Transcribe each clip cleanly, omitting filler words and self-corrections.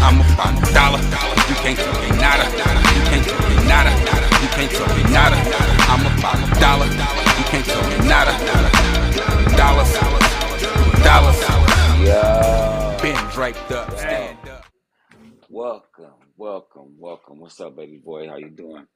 I'm about a dollar. You can't tell me nada. You can't tell me nada. You can't tell me nada. I'm about a dollar. You can't tell me nada. Dollars, dollars. Yo, Been draped up, stand up. welcome. What's up, baby boy? How you doing?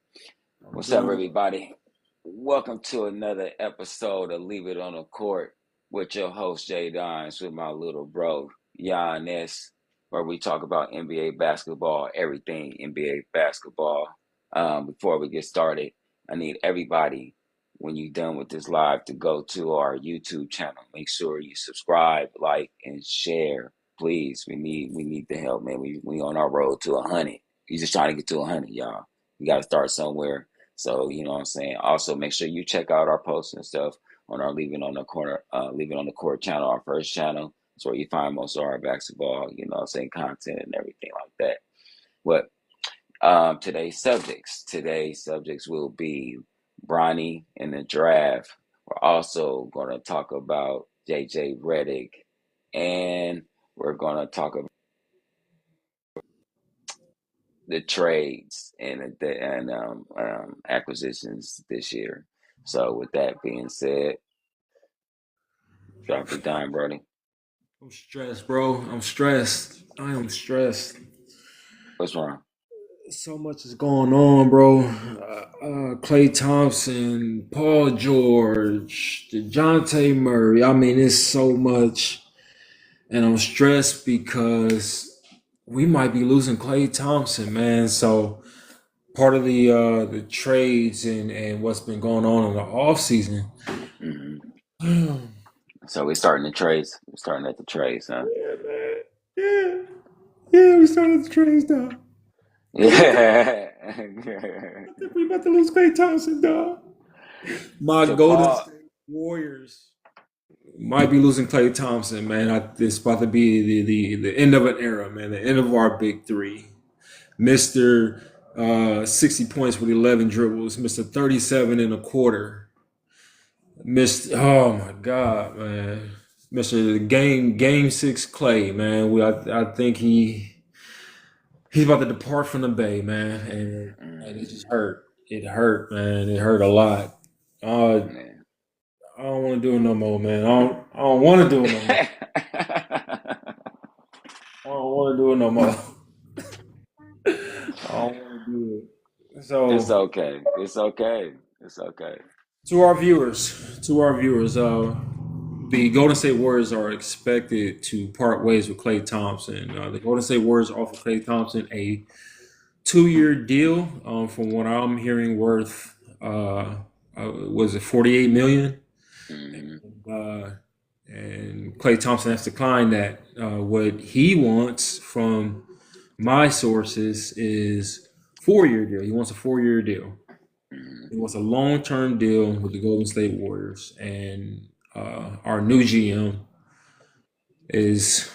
I'm What's up, doing everybody? Welcome to another episode of Leave It on the Court with your host, Jay Dines, with my little bro, Jan S., where we talk about NBA basketball, everything NBA basketball. Before we get started, I need everybody, when you're done with this live, to go to our YouTube channel. Make sure you subscribe, like, and share. Please, we need the help, man. We on our road to 100. We just trying to get to 100, y'all. We got to start somewhere. So, you know what I'm saying? Also, make sure you check out our posts and stuff on our Leave It on the Court channel, our first channel. It's where you find most of our basketball, you know what I'm saying, content and everything like that. But today's subjects will be Bronny in the draft. We're also going to talk about JJ Reddick, and we're going to talk about the trades and acquisitions this year. So with that being said, drop the dime, Brody. I'm stressed, bro. I'm stressed. I am stressed. What's wrong? So much is going on, bro. Clay Thompson, Paul George, DeJounte Murray. I mean, it's so much. And I'm stressed because we might be losing Clay Thompson, man. So part of the trades and what's been going on in the offseason. Hmm. So we're starting the trades. We're starting at the trades, huh? Yeah, man. Yeah. Yeah, we started the trades now. Yeah. I think we about to lose Clay Thompson, dog. My So Golden Paul, State Warriors might be losing Clay Thompson, man. It's about to be the end of an era, man. The end of our big three. Mister 60 points with 11 dribbles. Mister 37 and a quarter. Mister, oh my God, man. Mister Game Six Clay, man. I think he's about to depart from the Bay, man, and it just hurt. It hurt, man. It hurt a lot. Uh, man. I don't want to do it no more, man. I don't want to do it no more. I don't want to do it no more. I don't want to do it. It's So, okay. It's okay. It's okay. to our viewers, the Golden State Warriors are expected to part ways with Klay Thompson. The Golden State Warriors offer Klay Thompson a 2-year deal. From what I'm hearing, worth was it 48 million? Hmm. Uh, and Klay Thompson has declined that. What he wants from my sources is 4-year deal. He wants a 4-year deal. He wants a long-term deal with the Golden State Warriors, and our new GM is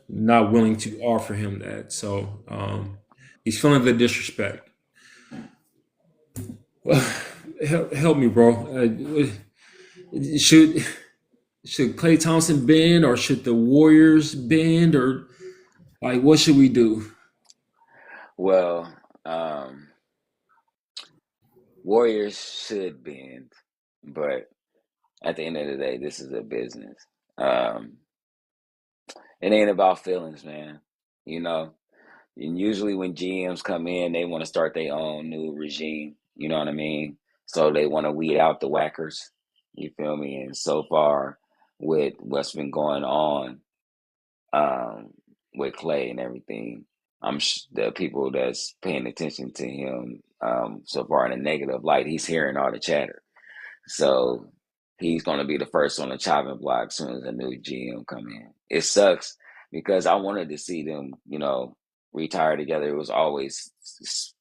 not willing to offer him that. So he's feeling the disrespect. Well, help me, bro. Should Klay Thompson bend, or should the Warriors bend, or like what should we do? Well, um, Warriors should bend, but at the end of the day, this is a business. Um, it ain't about feelings, man. You know, and usually when GMs come in, they want to start their own new regime. You know what I mean? So they want to weed out the whackers. You feel me? And so far, with what's been going on um, with Clay and everything, the people that's paying attention to him so far in a negative light, he's hearing all the chatter. So he's going to be the first on the chopping block as soon as a new GM come in. It sucks because I wanted to see them, retire together. It was always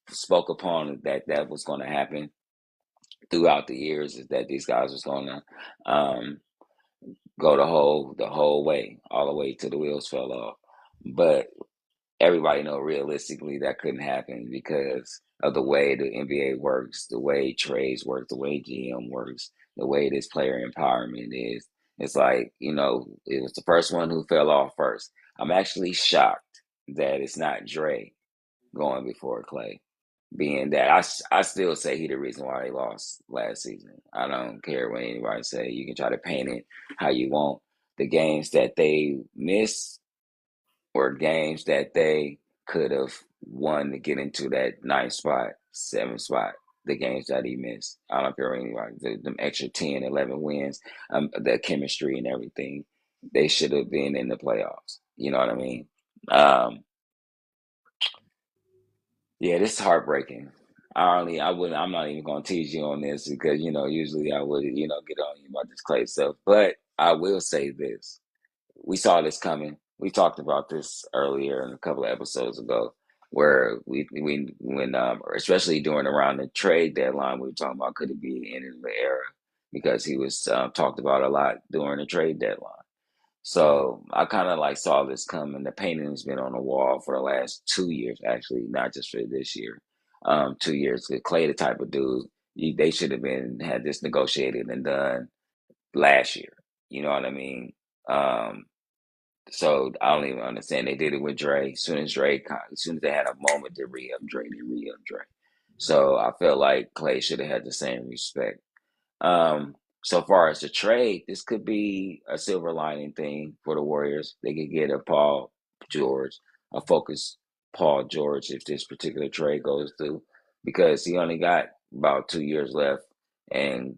spoke upon that was going to happen throughout the years, is that these guys was going to um, go the whole way, all the way till the wheels fell off. But everybody know realistically that couldn't happen because of the way the NBA works, the way trades work, the way GM works, the way this player empowerment is. It's like, it was the first one who fell off first. I'm actually shocked that it's not Dre going before Clay. Being that I still say he the reason why they lost last season. I don't care what anybody say. You can try to paint it how you want. The games that they missed were games that they could have won to get into that ninth spot, seventh spot. The games that he missed. I don't care what anybody. Them extra 10, 11 wins, the chemistry and everything. They should have been in the playoffs. You know what I mean? Um, Yeah, this is heartbreaking. I wouldn't. I'm not even gonna tease you on this because usually I would get on you about this Clay stuff. But I will say this: we saw this coming. We talked about this earlier in a couple of episodes ago, where we when especially during around the trade deadline, we were talking about could it be the end of the era because he was talked about a lot during the trade deadline. Yeah. So I kind of like saw this coming. The painting has been on the wall for the last 2 years, actually, not just for this year. 2 years. Clay, the type of dude, they should have been had this negotiated and done last year. You know what I mean? Um, so I don't even understand. They did it with Dre. As soon as they had a moment to re-up Dre, they re-up Dre. So I felt like Clay should have had the same respect. So far as the trade, this could be a silver lining thing for the Warriors. They could get a Paul George, a focus Paul George if this particular trade goes through, because he only got about 2 years left, and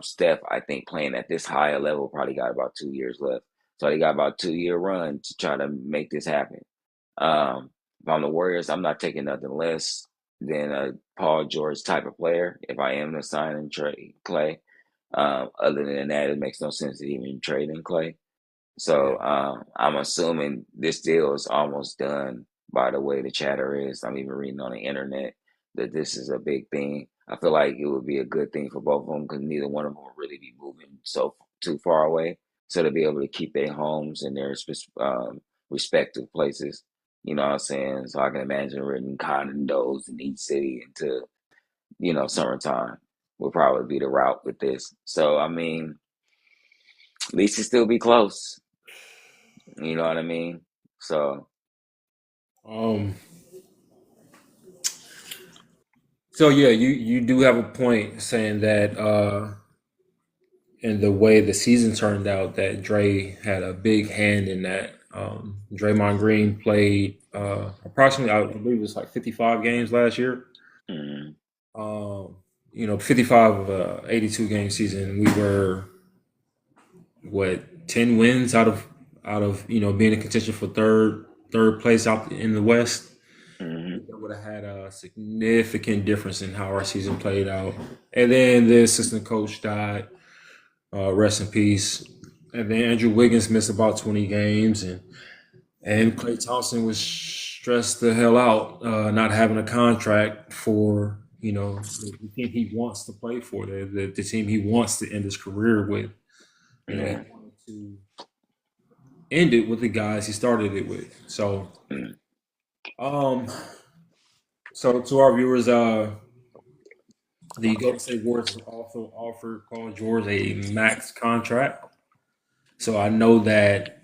Steph, I think, playing at this higher level probably got about 2 years left. So they got about 2 year run to try to make this happen. If I'm the Warriors, I'm not taking nothing less than a Paul George type of player if I am to sign and trade Clay. Other than that, it makes no sense to even trade in Clay. Yeah. So I'm assuming this deal is almost done by the way the chatter is. I'm even reading on the internet that this is a big thing. I feel like it would be a good thing for both of them because neither one of them will really be moving so too far away. So to be able to keep their homes in their respective places, you know what I'm saying? So I can imagine renting condos in each city into, summertime would probably be the route with this. So I mean, at least it still be close. You know what I mean? So, Um. So yeah, you do have a point saying that in the way the season turned out, that Dre had a big hand in that. Draymond Green played approximately, I believe it was like 55 games last year. mm, 55 of a 82 game season. We were what 10 wins out of being in contention for third place out in the West. mm, That would have had a significant difference in how our season played out. And then the assistant coach died. Rest in peace. And then Andrew Wiggins missed about 20 games, and Klay Thompson was stressed the hell out, not having a contract for the team he wants to play for, the team he wants to end his career with. He yeah, wanted to end it with the guys he started it with. So, mm. um, so to our viewers, the Golden State Warriors also offered Paul George a max contract. So I know that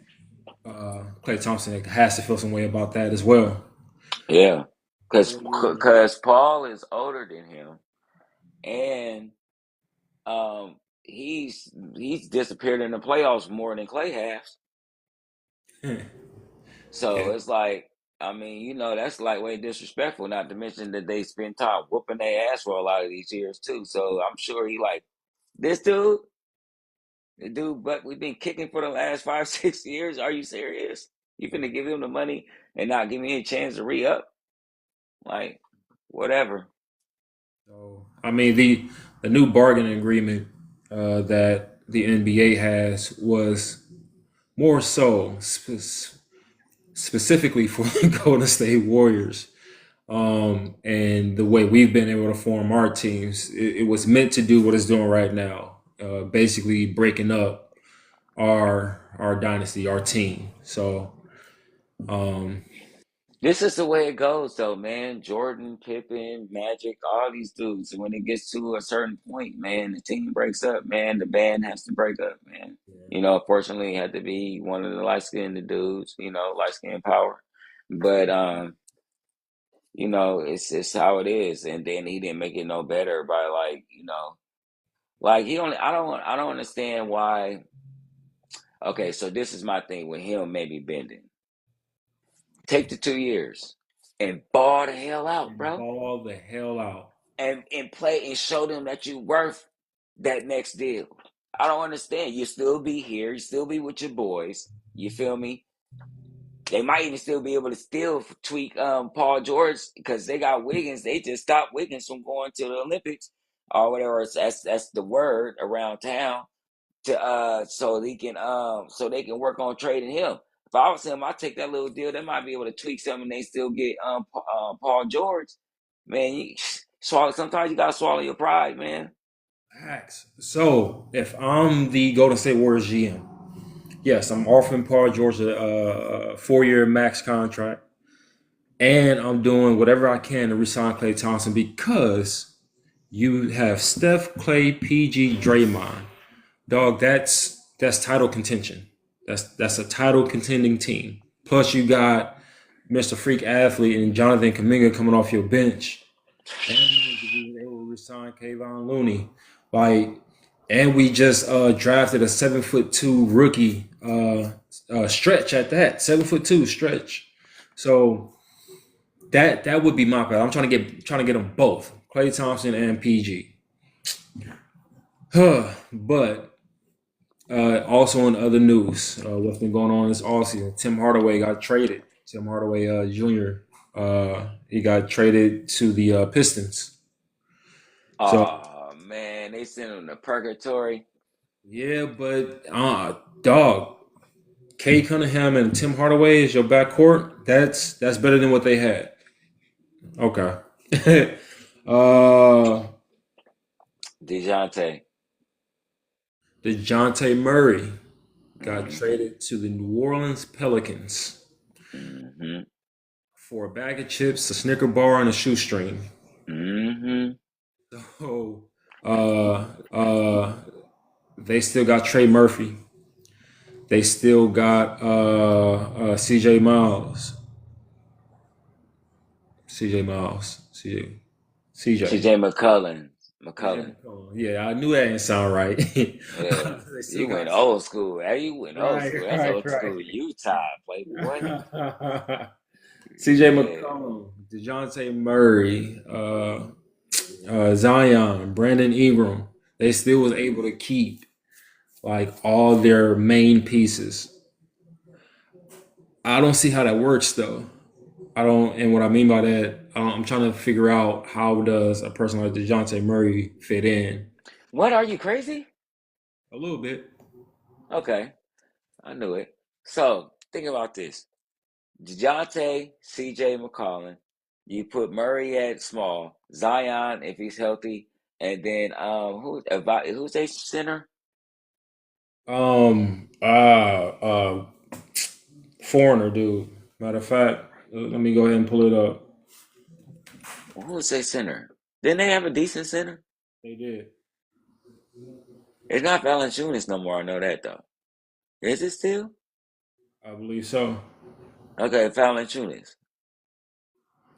Klay Thompson has to feel some way about that as well. Yeah, Earlier, because Paul is older than him, and he's disappeared in the playoffs more than Clay has. So yeah. it's like, I mean, that's like way disrespectful. Not to mention that they spend time whooping their ass for a lot of these years too. So I'm sure he like this dude. The dude, but we've been kicking for the last 5, 6 years. Are you serious? You finna give him the money and not give me a chance to re up? Like, whatever. So I mean, the new bargaining agreement that the NBA has was more so specifically for the Golden State Warriors. And the way we've been able to form our teams, it was meant to do what it's doing right now, basically breaking up our dynasty, our team. So, um, This is the way it goes, though, man. Jordan, Pippen, Magic, all these dudes. When it gets to a certain point, man, the team breaks up, man. The band has to break up, man. Unfortunately, it had to be one of the light skinned dudes, light skinned power. But it's how it is. And then he didn't make it no better by like he only I don't understand why. Okay, so this is my thing with him maybe bending. Take the 2 years and ball the hell out, And bro. ball the hell out. And play and show them that you worth that next deal. I don't understand. You still be here, you still be with your boys. You feel me? They might even still be able to still tweak Paul George because they got Wiggins. They just stopped Wiggins from going to the Olympics or whatever. That's the word around town to so they can work on trading him. If I was him, I'd take that little deal. They might be able to tweak something and they still get Paul George. Man, swallow. Sometimes you gotta swallow your pride, man. Facts. So if I'm the Golden State Warriors GM, yes, I'm offering Paul George a 4-year max contract, and I'm doing whatever I can to resign Klay Thompson because you have Steph, Clay, PG, Draymond. Dog, that's title contention. That's a title contending team. Plus you got Mr. Freak Athlete and Jonathan Kuminga coming off your bench. And they will resign Kayvon Looney. Like, and we just drafted a 7'2" rookie stretch at that. 7'2" stretch. So that would be my bet. I'm trying to get them both, Klay Thompson and PG. But also in other news, what's been going on this offseason, Tim Hardaway got traded. Tim Hardaway Jr. He got traded to the Pistons. So Oh man, they sent him to purgatory. yeah, but dog, Kay Cunningham and Tim Hardaway is your backcourt. That's better than what they had. Okay. uh, DeJounte. DeJounte Murray got Mm-hmm. traded to the New Orleans Pelicans Mm-hmm. for a bag of chips, a Snicker bar, and a shoestring. Mm-hmm. So, uh, uh, they still got Trey Murphy. They still got CJ Miles. CJ Miles. CJ. CJ McCullin. CJ McCullin. McCollum. Yeah, I knew that didn't sound right. Yeah. They still You went got old school. Hey, you went old right, school. That's right, old school Utah, playboy. right. CJ Yeah. McCollum, DeJounte Murray, Zion, Brandon Ingram. They still was able to keep like all their main pieces. I don't see how that works though. I don't, and what I mean by that, I'm trying to figure out how does a person like DeJounte Murray fit in. What, are you crazy? A little bit. Okay. I knew it. So think about this. DeJounte, CJ McCollin. You put Murray at small, Zion if he's healthy, and then who's a center? Um, uh, uh, Foreigner, dude. Matter of fact, let me go ahead and pull it up. Who's a center? Didn't they have a decent center? They did. It's not Valanciunas no more. I know that though. Is it still? I believe so. Okay, Valanciunas.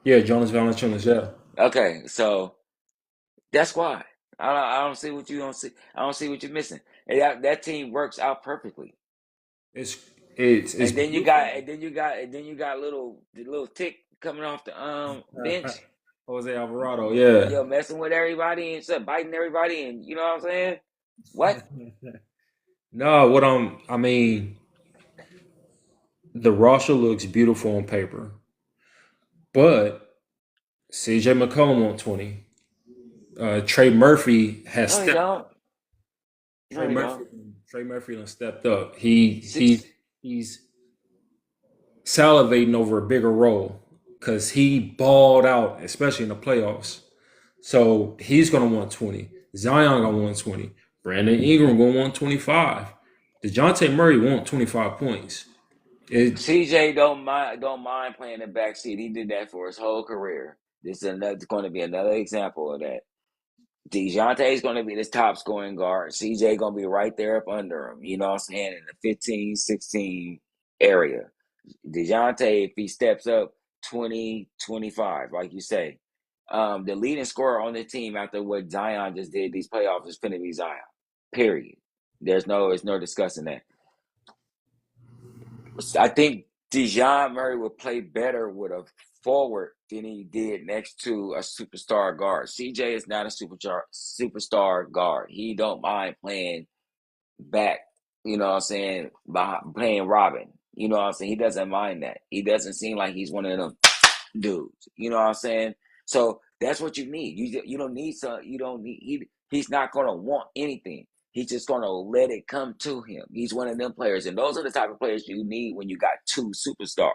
Yeah, Jonas Valanciunas. Yeah, Okay, so that's why I don't see what you don't see. I don't see what you're missing. And that team works out perfectly. it's it's And then you beautiful. got the little tick coming off the bench. Jose Alvarado. Yeah. Yo, messing with everybody and stuff, biting everybody, and you know what I'm saying? What? No, I mean, the roster looks beautiful on paper, but CJ McCollum on 20. Trey Murphy has No, he stepped. don't. No, Trey he Murphy. don't. Trey Murphy done stepped up. He's salivating over a bigger role because he balled out, especially in the playoffs. So he's gonna want 20. Zion gonna want 20. Brandon Ingram gonna want 25. DeJounte Murray want 25 points. It CJ don't mind playing the backseat. He did that for his whole career. This is going to be another example of that. DeJounte is going to be the top scoring guard. CJ going to be right there up under him. You know what I'm saying? In the 15, 16 area. DeJounte, if he steps up 20, 25, like you say, the leading scorer on the team after what Zion just did these playoffs is going to be Zion. Period. There's no discussing that. I think Dejounte Murray would play better with a forward than he did next to a superstar guard. CJ is not a superstar guard. He don't mind playing back, you know what I'm saying, by playing Robin. You know what I'm saying? He doesn't mind that. He doesn't seem like he's one of them dudes. You know what I'm saying? So that's what you need. You don't need some. You don't need. He's not gonna want anything. He's just gonna let it come to him. He's one of them players, and those are the type of players you need when you got two superstars.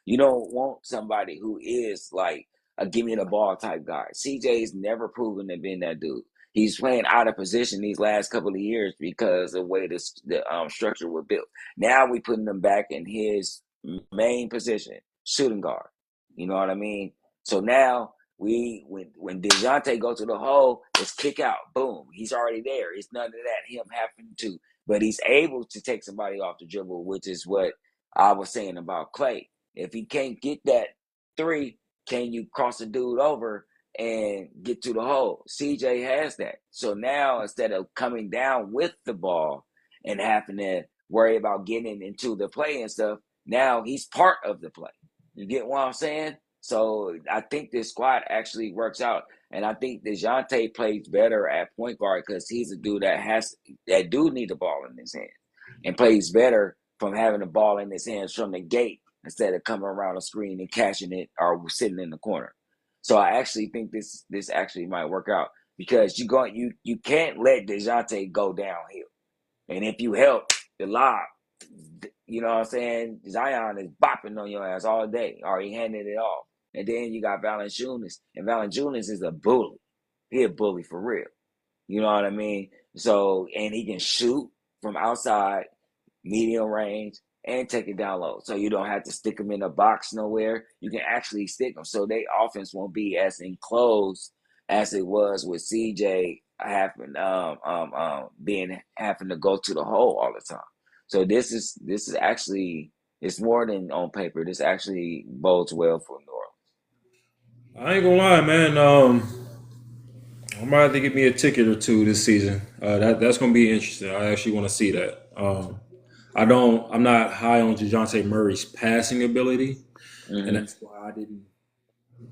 You don't want somebody who is like a give me the ball type guy. CJ's never proven to be that dude. He's playing out of position these last couple of years because of the way the structure was built. Now we putting him back in his main position, shooting guard. You know what I mean? So now when DeJounte goes to the hole, it's kick out. Boom. He's already there. It's none of that him having to, but he's able to take somebody off the dribble, which is what I was saying about Clay. If he can't get that three, can you cross a dude over and get to the hole? CJ has that. So now instead of coming down with the ball and having to worry about getting into the play and stuff, now he's part of the play. You get what I'm saying? So I think this squad actually works out. And I think DeJounte plays better at point guard because he's a dude that do need the ball in his hands and plays better from having the ball in his hands from the gate instead of coming around the screen and catching it or sitting in the corner. So I actually think this actually might work out because you can't let DeJounte go downhill. And if you help the lob, you know what I'm saying, Zion is bopping on your ass all day, or he handed it off. And then you got Valanciunas, and Valanciunas is a bully. He a bully for real. You know what I mean? So, and he can shoot from outside, medium range, and take it down low. So you don't have to stick them in a box nowhere. You can actually stick them. So their offense won't be as enclosed as it was with CJ having having to go to the hole all the time. So this is actually, it's more than on paper. This actually bodes well for New Orleans. I ain't gonna lie, man. I might have to get me a ticket or two this season. That's gonna be interesting. I actually want to see that. I'm not high on Dejounte Murray's passing ability, and Mm-hmm. that's why I didn't.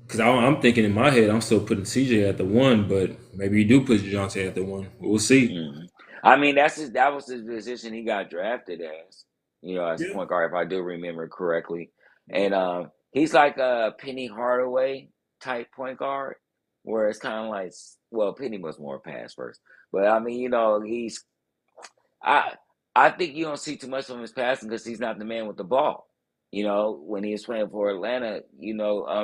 Because I'm thinking in my head, I'm still putting CJ at the one, but maybe you do put Dejounte at the one. We'll see. Mm-hmm. I mean, that was the position he got drafted as, as a Yeah. point guard, if I do remember correctly. And he's like a Penny Hardaway type point guard, where it's kind of like, well, Penny was more pass first, but I mean, I I think you don't see too much of his passing because he's not the man with the ball. When he was playing for Atlanta,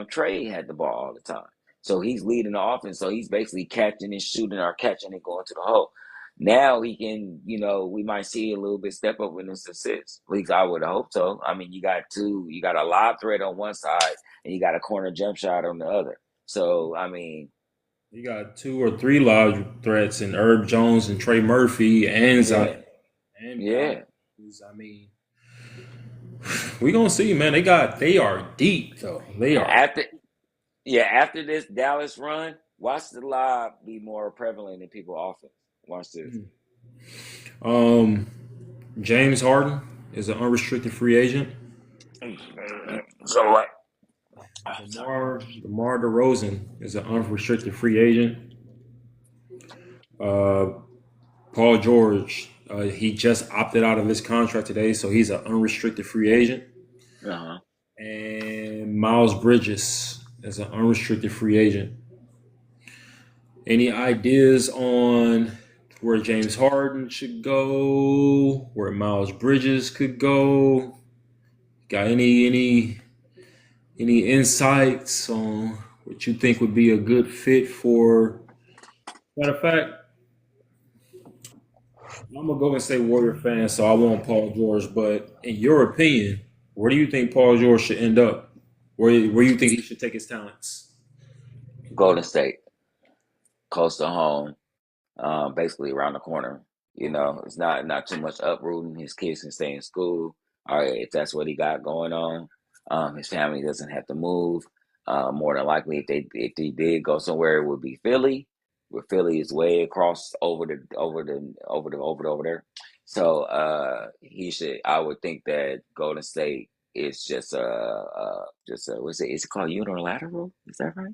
Trey had the ball all the time. So he's leading the offense. So he's basically catching and shooting or catching and going to the hole. Now he can, we might see a little bit step up in his assists. At least I would hope so. I mean, you got a lob threat on one side and you got a corner jump shot on the other. So, I mean, You got two or three large threats in Herb Jones and Trey Murphy and Zion yeah, and yeah. Valanciunas. I mean, we gonna see, man. They are deep though. They are. After after this Dallas run, watch the lob be more prevalent in people's offense. Watch this. Um, James Harden is an unrestricted free agent. So what? DeMar DeRozan is an unrestricted free agent. Uh, Paul George, he just opted out of his contract today, so he's an unrestricted free agent. Uh-huh. And Miles Bridges is an unrestricted free agent. Any ideas on where James Harden should go? Where Miles Bridges could go? Got any insights on what you think would be a good fit for? Matter of fact, I'm gonna go and say Warrior fan, so I want Paul George. But in your opinion, where do you think Paul George should end up? Where you think he should take his talents? Golden State, close to home, basically around the corner. It's not too much uprooting. His kids can stay in school. All right, if that's what he got going on, his family doesn't have to move. More than likely, if he did go somewhere, it would be Philly. Where Philly is way across over there. So he should. I would think that Golden State is just a what's it? Is it called unilateral? Is that right?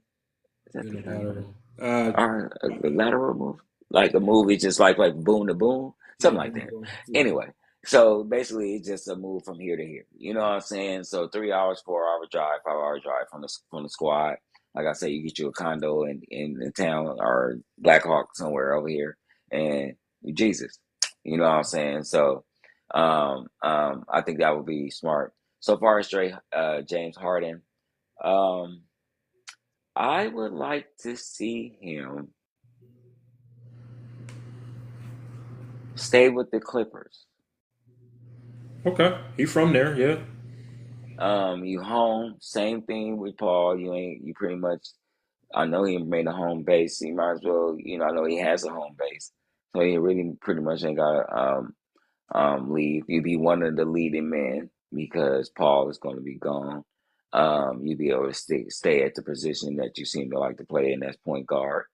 Is that the term? Unilateral. Uh, Or a lateral move, like a movie, just like boom to boom, yeah, something like that. yeah. Anyway, so basically, it's just a move from here to here. You know what I'm saying? So 3 hours, 4 hour drive, 5 hour drive from the squad. Like I said, you get you a condo in the town or Black Hawk somewhere over here, and Jesus, you know what I'm saying? So, I think that would be smart. So far as James Harden, um, I would like to see him stay with the Clippers. Okay, he from there. Yeah. You home, same thing with Paul. You pretty much, I know he made a home base. He might as well, I know he has a home base. So he really pretty much ain't got to leave. You'd be one of the leading men because Paul is going to be gone. You'd be able to stay at the position that you seem to like to play in, that's point guard.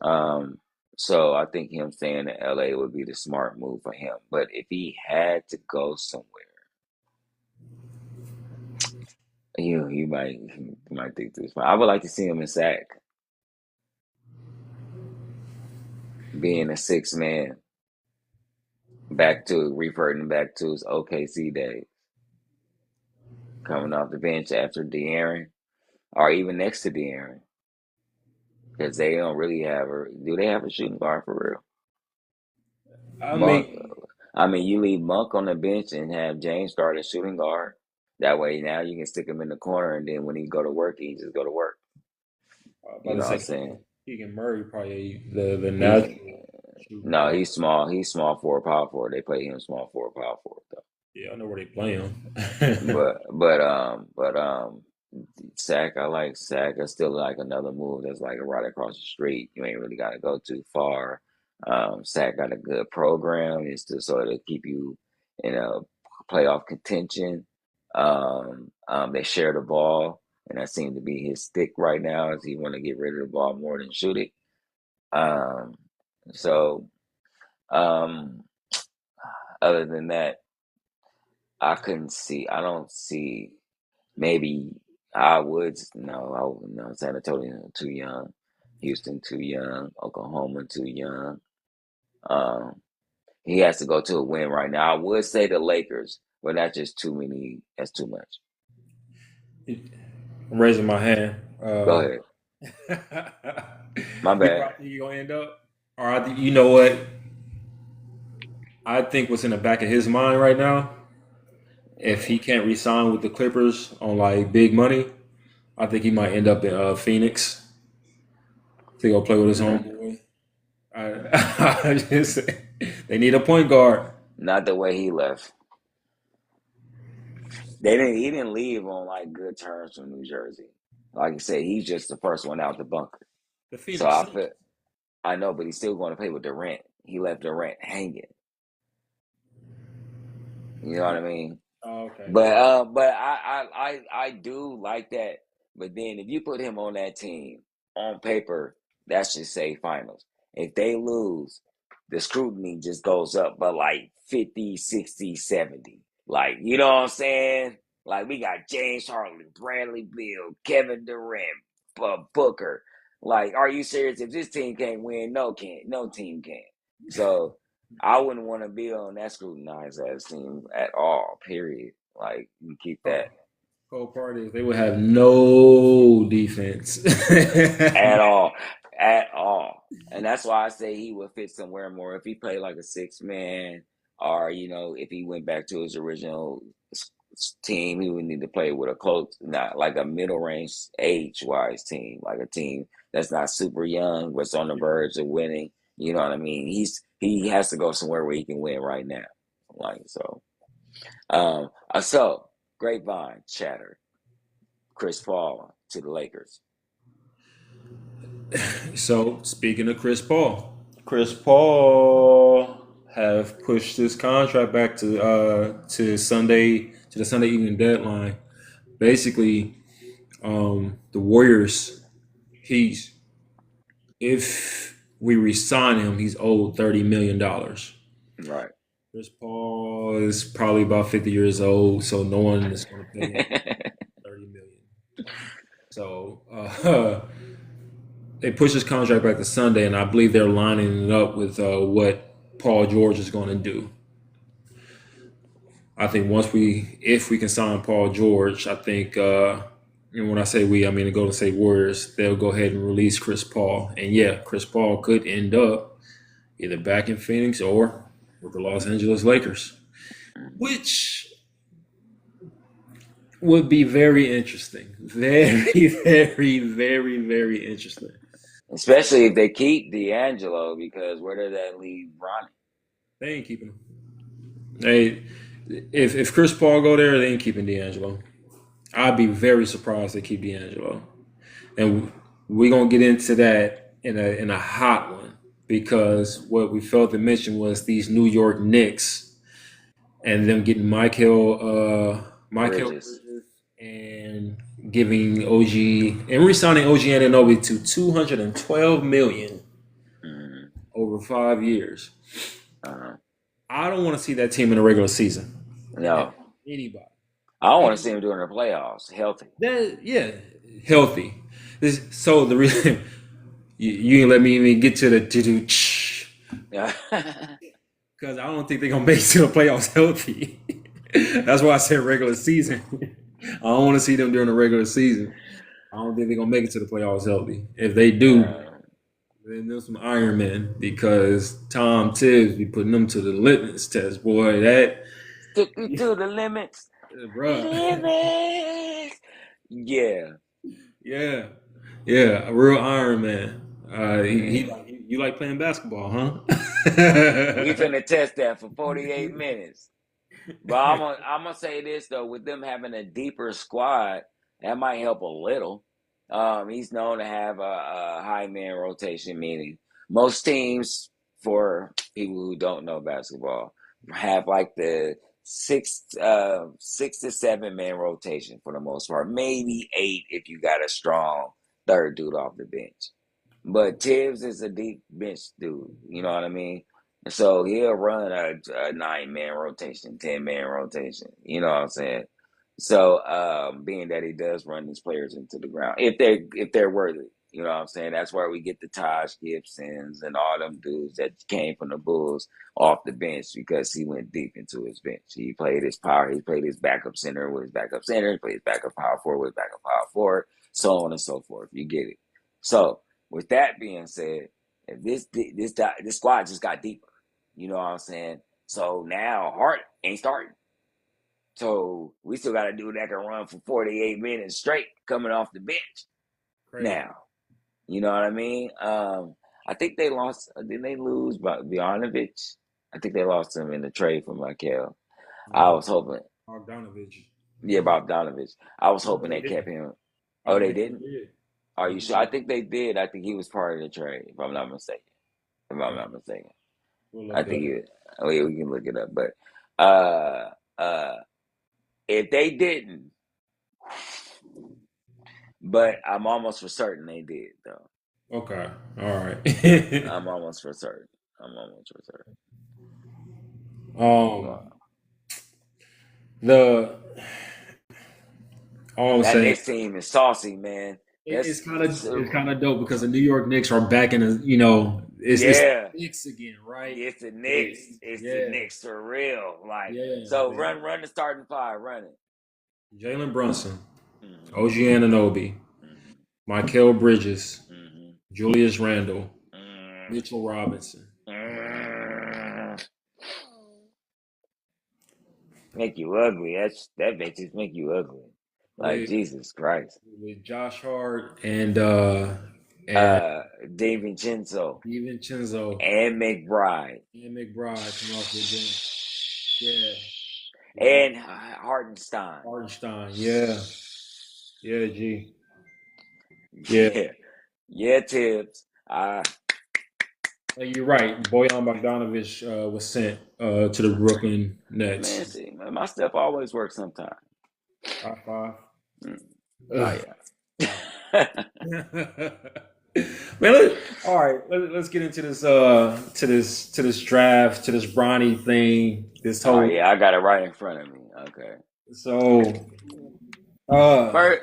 Um, so I think him staying in LA would be the smart move for him. But if he had to go somewhere, you might think this. I would like to see him in SAC, being a six man, reverting back to his OKC days, coming off the bench after De'Aaron, or even next to De'Aaron, because they don't really have a. Do they have a shooting guard for real? I Monk. mean, I mean, you leave Monk on the bench and have James start as shooting guard. That way, now you can stick him in the corner, and then when he go to work, he just go to work. about You to know what I'm say saying? Keegan Murray probably the He natural shooting no, guard. he's small. He's small forward, power forward. They play him small forward, power forward though. Yeah, I know where they play him. But Sac, I like Sac. I still like another move that's like right across the street. You ain't really got to go too far. Sac got a good program. It's to sort of keep you in a playoff contention. They share the ball, and that seems to be his stick right now. Is he want to get rid of the ball more than shoot it? Um, so um, other than that, I don't see. Maybe I would no, I would no. San Antonio too young, Houston too young, Oklahoma too young. Um, he has to go to a win right now. I would say the Lakers, but that's just too many. That's too much. I'm raising my hand. Go ahead. My You bad. probably you gonna end up, or you know what? I think what's in the back of his mind right now, if he can't resign with the Clippers on like big money, I think he might end up in Phoenix to go play with his Not, homeboy. I just they need a point guard. not the way he left. They didn't. He didn't leave on like good terms from New Jersey. Like I said, he's just the first one out the bunker. The So Phoenix Suns. I know, but he's still going to play with Durant. He left Durant hanging. You know what I mean? Oh, okay. But I do like that. But then if you put him on that team on paper, that should say finals. If they lose, the scrutiny just goes up by like 50, 60, 70. Like, you know what I'm saying? Like we got James Harden, Bradley Beal, Kevin Durant, Booker. Like, are you serious? If this team can't win, no team can. So I wouldn't want to be on that scrutinized ass team at all. Period. Like you keep Oh, that cold part is they would have no defense. at all, at all, and that's why I say he would fit somewhere more if he played like a six man, or if he went back to his original team, he would need to play with a close, not like a middle range age wise team, like a team that's not super young, but's on the verge of winning. You know what I mean? He has to go somewhere where he can win right now. Like so. So grapevine chatter. Chris Paul to the Lakers. So speaking of Chris Paul have pushed his contract back to Sunday, to the Sunday evening deadline. Basically, the Warriors, he's if we resign him, he's owed $30 million. Right. Chris Paul is probably about 50 years old, so no one is going to pay him 30 million. So they pushed his contract back to Sunday, and I believe they're lining it up with what Paul George is going to do. I think if we can sign Paul George, I think, and when I say we, I mean the Golden State Warriors, they'll go ahead and release Chris Paul. And yeah, Chris Paul could end up either back in Phoenix or with the Los Angeles Lakers, which would be very interesting. Very, very, very, very interesting. Especially if they keep D'Angelo, because where does that leave Ronnie? They ain't keeping him. They, if Chris Paul go there, they ain't keeping D'Angelo. I'd be very surprised they keep D'Angelo, and we're gonna get into that in a hot one because what we failed to mention was these New York Knicks and them getting Michael Bridges. Bridges and giving OG and re-signing OG Anunoby to $212 million Mm-hmm. over 5 years. Uh-huh. I don't want to see that team in the regular season. No. Anybody. I don't want to see him during the playoffs healthy. Yeah, healthy. So the reason you didn't let me even get to the because I don't think they're gonna make it to the playoffs healthy. That's why I said regular season. I don't want to see them during the regular season. I don't think they're gonna make it to the playoffs healthy. If they do, then there's some Iron Men because Tom Tibbs be putting them to the litmus test, boy. That took me to the limits. bruh. Limits. Yeah. Yeah, a real Iron Man. You like playing basketball, huh? We finna test that for 48 minutes. But I'm gonna say this though, with them having a deeper squad, that might help a little. He's known to have a high man rotation, meaning most teams, for people who don't know basketball, have like the six to 7 man rotation for the most part, maybe 8 if you got a strong third dude off the bench. But Tibbs is a deep bench dude, you know what I mean? So he'll run a 9 man rotation, 10 man rotation. You know what I'm saying? So being that he does run these players into the ground, if they're worthy, you know what I'm saying? That's where we get the Taj Gibsons and all them dudes that came from the Bulls off the bench because he went deep into his bench. He played his power. He played his backup center with his backup center. He played his backup power forward with his backup power forward, so on and so forth. You get it. So with that being said, if this squad just got deeper, you know what I'm saying? So now Hart ain't starting. So we still got a dude that can run for 48 minutes straight coming off the bench. Crazy. Now, you know what I mean? I think they lost. Didn't they lose Bogdanovich? I think they lost him in the trade for Michael. I was hoping. Bogdanovich. Yeah, Bogdanovich. I was hoping They they kept didn't. him. I Oh, they believe they didn't? did. Are I you believe sure? I they think they did. I think he was part of the trade, if I'm not mistaken. If I'm did. not mistaken. We'll look I it think up. he. Oh yeah, we can look it up. But uh, uh, if they didn't, but I'm almost for certain they did, though. Okay. All right. I'm almost for certain. I'm almost for certain. um, Wow. the all I'm That saying next team is saucy, man. it's That's kind of dope because the New York Knicks are back in the it's the yeah. Knicks again, right? It's the Knicks. It's the Yeah, Knicks for real. Like yeah. so, run the starting five. Run it. Jalen Brunson, Mm-hmm. OG Anunoby, Mm-hmm. Michael Bridges, Mm-hmm. Julius Randle, Mm-hmm. Mitchell Robinson. Make you ugly. That makes it make you ugly. Like With Jesus Christ. Josh Hart and DiVincenzo even Chinzo and McBride and McBride come off the bench. Yeah. and Hartenstein. Hartenstein. Yeah. Yeah, G. Yeah. Yeah, yeah, Tibbs. You're right. Boyan Bogdanovich was sent to the Brooklyn Man, Nets. see, man, my stuff always works sometime. High five. Mm. Oh Ugh. yeah. Man, all right. Let's get into this. To this draft, to this Bronny thing. This Oh whole yeah, I got it right in front of me. Okay. so. Uh, First,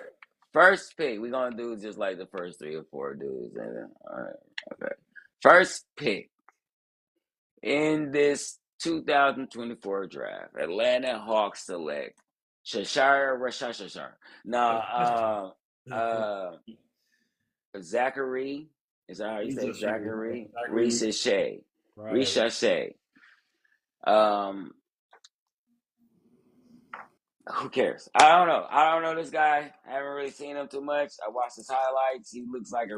first pick, we're gonna do just like the first three or four dudes. And then, all right, okay. First pick in this 2024 draft, Atlanta Hawks select Shashire Rashashashar. Now, Zachary, is that how you He's say just shooting. Zachary? Zachary. Reese Shea. Right. Reese Shea. Um, Who cares? I don't know this guy. I haven't really seen him too much. I watched his highlights. He looks like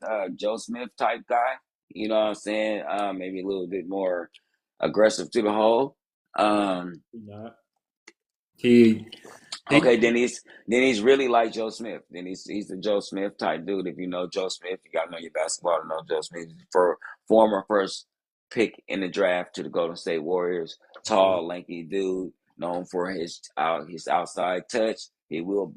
a Joe Smith type guy. You know what I'm saying? Maybe a little bit more aggressive to the hole. Um, Not. He okay, he. then he's really like Joe Smith. Then he's the Joe Smith type dude. If you know Joe Smith, you gotta know your basketball to know Joe Smith. For former first pick in the draft to the Golden State Warriors, tall, lanky dude, known for his outside touch. He will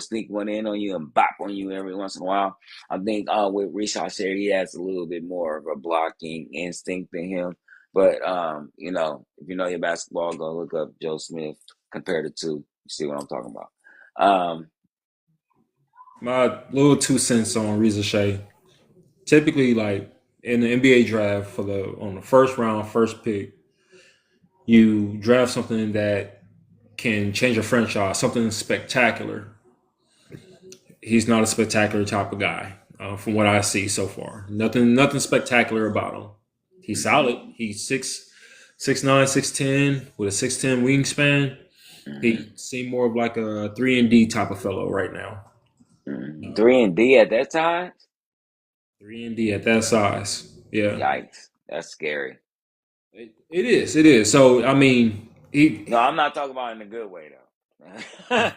sneak one in on you and bop on you every once in a while. I think with Rishon Sher, he has a little bit more of a blocking instinct than him. But if you know your basketball, go look up Joe Smith compared to two. You see what I'm talking about? My little 2 cents on Reza Shea. Typically, like in the NBA draft for the on the first round, first pick, you draft something that can change a franchise, something spectacular. He's not a spectacular type of guy, from what I see so far. Nothing spectacular about him. He's solid. Mm-hmm. He's 6'9", 6'10", with a 6'10" wingspan. Mm-hmm. He seemed more of like a 3 and D type of fellow right now. Mm-hmm. 3 and D at that time? 3 and D at that size. Yeah, Yikes. That's scary. it is. It is. So I mean, No, he I'm not talking about in a good way though.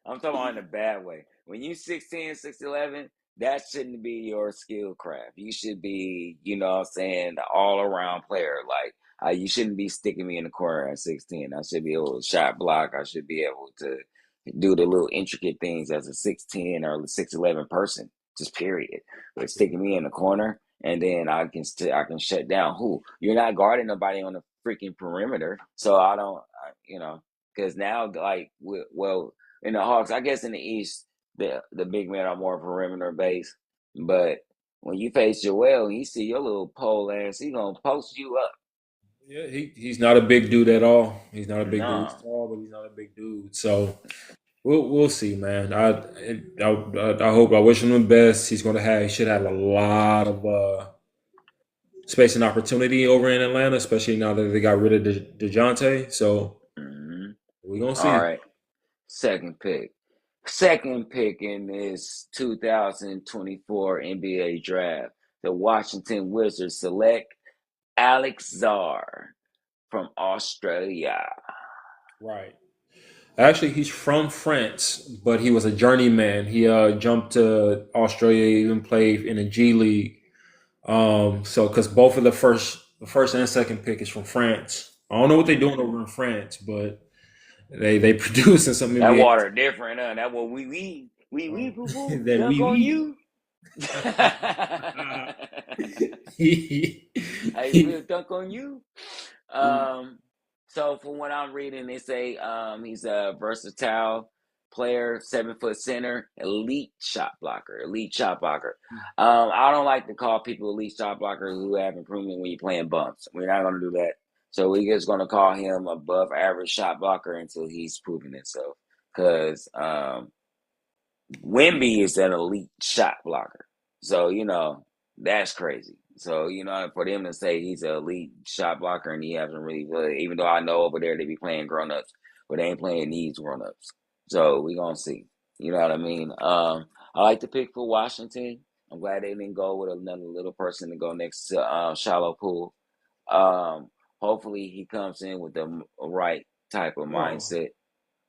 I'm talking about in a bad way. When you 6'10", 6'11", that shouldn't be your skill craft. You should be, you know what I'm saying, the all around player. Like you shouldn't be sticking me in the corner at 6'10". I should be able to shot block. I should be able to do the little intricate things as a 6'10" or 6'11" person. Just period. But sticking me in the corner and then I can shut down who? You're not guarding nobody on the freaking perimeter. So I don't, because now well in the Hawks, I guess in the East, the big men are more perimeter based. But when you face Joel, he see your little pole ass, he gonna post you up. yeah, he's not a big dude at all. He's not a big dude. He's No. tall, but he's not a big dude. So we'll see, man. I hope I wish him the best. He should have a lot of space and opportunity over in Atlanta, especially now that they got rid of Dejounte. So Hmm. we're gonna All see. right. Second pick. Second pick in this 2024 NBA draft. The Washington Wizards select Alex Zar from Australia. Right. Actually, he's from France, but he was a journeyman. He jumped to Australia, even played in the G League. So because both of the first and second pick is from France. I don't know what they're doing over in France, but they producing some That NBA water different, huh? That what we poo poo that dunk on we you. he, I he, will dunk on you. Um, so from what I'm reading, they say he's a versatile player, 7 foot center, elite shot blocker, elite shot blocker. I don't like to call people elite shot blockers who have improvement when you're playing bumps. We're not gonna do that. So we're just gonna call him above average shot blocker until he's proven himself. Because Wimby is an elite shot blocker. So, that's crazy. So, for them to say he's an elite shot blocker and he hasn't really played, even though I know over there they be playing grown ups, but they ain't playing these grown ups. So we gonna see. You know what I mean? I like to pick for Washington. I'm glad they didn't go with another little person to go next to Shallow Pool. Um, Hopefully he comes in with the right type of oh, mindset.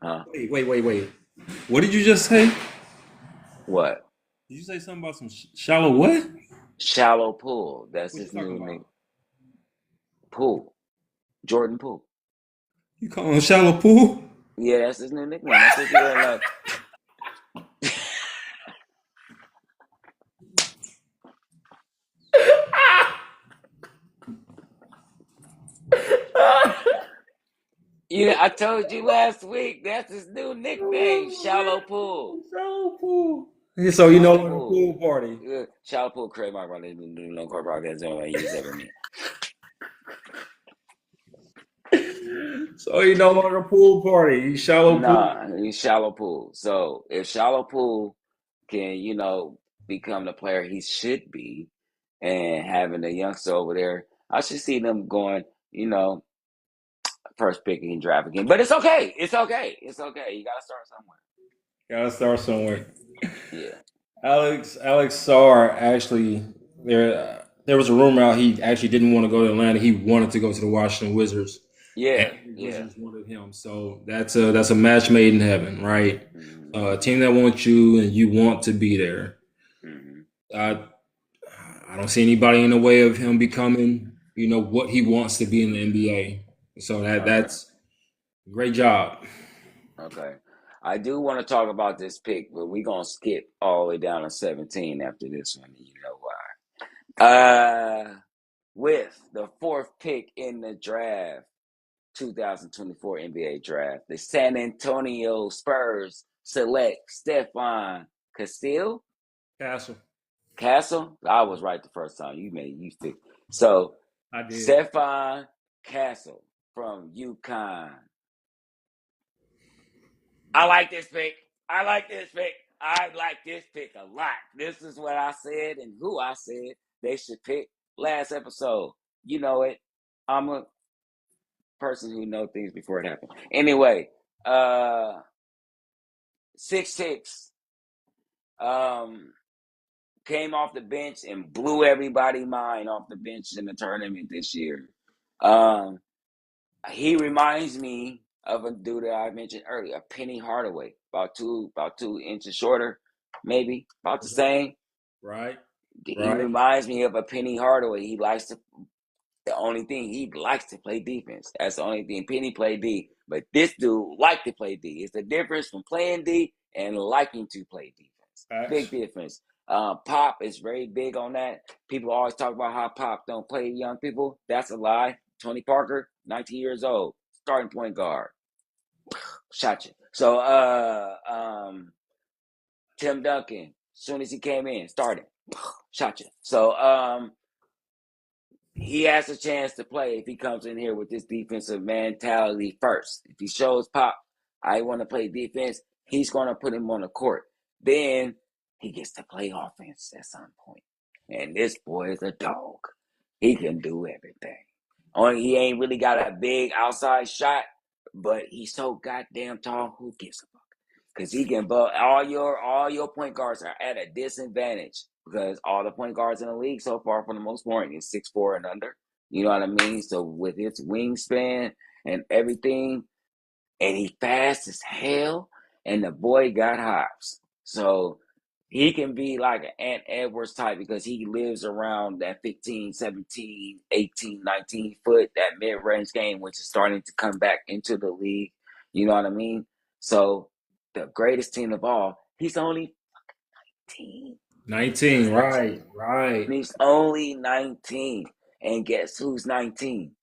Huh? wait. What did you just say? What? Did you say something about some shallow what? Shallow Pool. That's What you his talking new about? name. Poole. Jordan Poole. You call him Shallow Pool? Yeah, that's his new nickname. I think he don't like. I told you last week that's his new nickname, Shallow Pool. Shallow Pool. So you know Shallow like a Pool. pool party. Shallow Pool, Craig Mark, the new long court podcast. That's the only way he's ever me. So you know like a pool party. You shallow pool. Nah, he's Shallow Pool. So if Shallow Pool can, become the player he should be, and having a youngster over there, I should see them going, first pick and draft again. But it's okay. It's okay. It's okay. You gotta start somewhere. Gotta start somewhere. Yeah. Alex Sarr actually there was a rumor out he actually didn't want to go to Atlanta. He wanted to go to the Washington Wizards. Yeah. And the Yeah. Wizards wanted him. So that's a match made in heaven, right? Mm-hmm. A team that wants you and you want to be there. Mm-hmm. I don't see anybody in the way of him becoming, what he wants to be in the NBA. So that's a great job. Okay. I do want to talk about this pick, but we're going to skip all the way down to 17 after this one. You know why. With the fourth pick in the draft, 2024 NBA draft, the San Antonio Spurs select Stephon Castle. Castle? I was right the first time. You picked. So, I did. Stephon Castle from UConn. I like this pick. I like this pick a lot. This is what I said and who I said they should pick last episode. You know it. I'm a person who knows things before it happens. Anyway, 6'6", came off the bench and blew everybody's mind off the bench in the tournament this year. He reminds me of a dude that I mentioned earlier, Penny Hardaway, about two inches shorter, maybe about the same. Right. He reminds me of a Penny Hardaway. The only thing he likes to play defense. That's the only thing. Penny played D, but this dude liked to play D. It's the difference from playing D and liking to play defense. Big difference. Pop is very big on that. People always talk about how Pop don't play young people. That's a lie. Tony Parker, 19 years old, starting point guard. Shot you. So, Tim Duncan, as soon as he came in, started. Shot you. So, he has a chance to play if he comes in here with this defensive mentality first. If he shows Pop, I want to play defense, he's going to put him on the court. Then he gets to play offense at some point. And this boy is a dog. He can do everything. Only he ain't really got a big outside shot, but he's so goddamn tall. Who gives a fuck? Because he can all your point guards are at a disadvantage because all the point guards in the league so far, for the most part, is 6'4" and under. You know what I mean? So with his wingspan and everything, and he fast as hell, and the boy got hops. So he can be like an Ant Edwards type because he lives around that 15, 17, 18, 19 foot, that mid-range game, which is starting to come back into the league. You know what I mean? So the greatest team of all, he's only 19. 19, right. And he's only 19. And guess who's 19?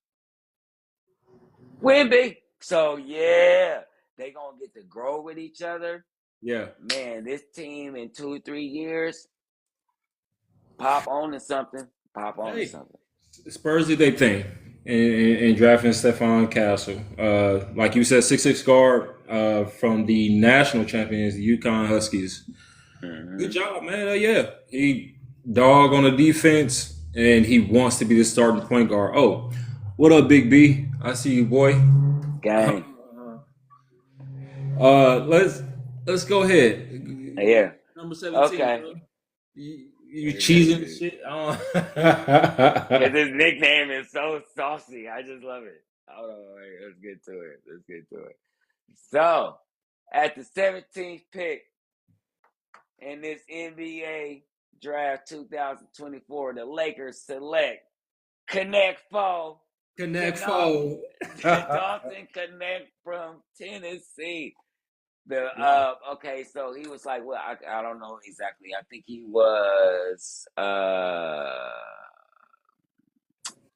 Wimby. So, yeah, they going to get to grow with each other. Yeah. Man, this team in 2-3 years, Pop owning something. Spurs did their thing in drafting Stephon Castle. Like you said, 6'6" guard from the national champions, the UConn Huskies. Mm-hmm. Good job, man. Yeah. He dog on the defense, and he wants to be the starting point guard. Oh, what up, Big B? I see you, boy. Gang. Let's go ahead. Yeah. Number 17. Okay. You cheesing and shit? Because his nickname is so saucy. I just love it. Hold on, wait. Let's get to it. So, at the 17th pick in this NBA draft 2024, the Lakers select Connect Four Connect Dalton, foe. Dalton Connect from Tennessee. The Wow. okay, so he was like, well, I don't know exactly. I think he was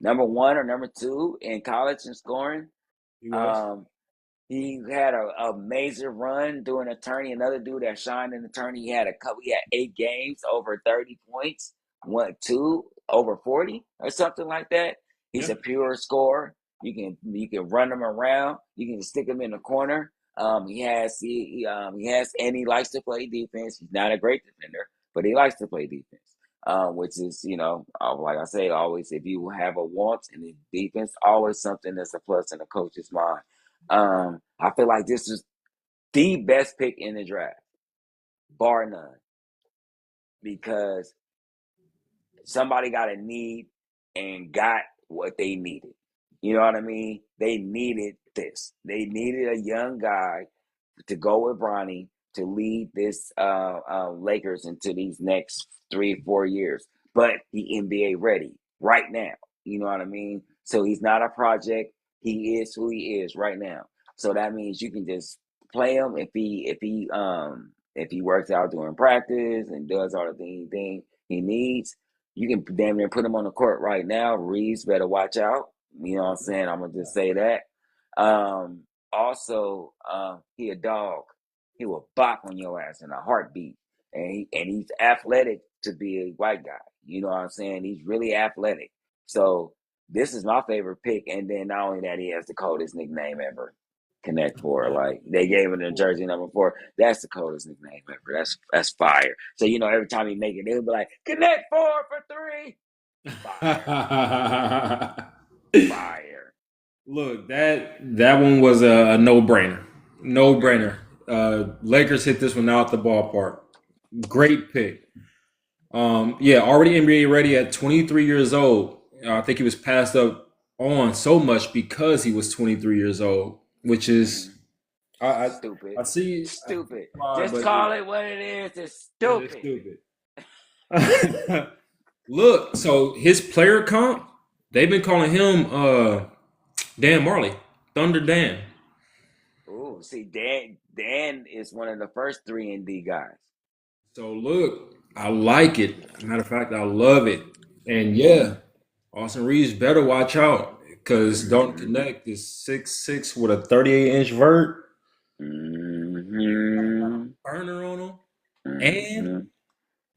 number one or number two in college in scoring. He was. Um, he had a major run doing a tourney. Another dude that shined in the tourney. He had a couple. He had 8 games over 30 points. One, two over 40 or something like that. He's Yeah. a pure scorer. You can run him around. You can stick him in the corner. He has and he likes to play defense. He's not a great defender, but he likes to play defense. Which is, like I say, always if you have a want in the defense, always something that's a plus in a coach's mind. I feel like this is the best pick in the draft, bar none, because somebody got a need and got what they needed. You know what I mean? They needed this. They needed a young guy to go with Bronny to lead this Lakers into these next 3 or 4 years. But he NBA ready right now. You know what I mean? So he's not a project. He is who he is right now. So that means you can just play him if he works out during practice and does all the thing he needs. You can damn near put him on the court right now. Reeves better watch out. You know what I'm saying? I'm gonna just say that. Also, he a dog. He will bop on your ass in a heartbeat, and he's athletic to be a white guy. You know what I'm saying? He's really athletic. So this is my favorite pick. And then not only that, he has the coldest nickname ever. Connect Four. Like they gave him the jersey number 4. That's the coldest nickname ever. That's fire. So every time he make it, they'll be like, Connect Four for 3. Fire. Fire. Look, that one was a no brainer. No brainer. Lakers hit this one out the ballpark. Great pick. Yeah, already NBA ready at 23 years old. I think he was passed up on so much because he was 23 years old, which is Mm-hmm. I I, Stupid. I see Stupid. why, Just but call it what it is. It's it is stupid. stupid. Look, so his player comp, they've been calling him Dan Marley, Thunder Dan. Ooh, see, Dan is one of the first 3 and D guys. So look, I like it. Matter of fact, I love it. And Mm-hmm. yeah, Austin Reeves better watch out because Dalton Mm-hmm. Connect is 6'6" with a 38-inch vert. Mm-hmm. Burner on him. And Mm-hmm.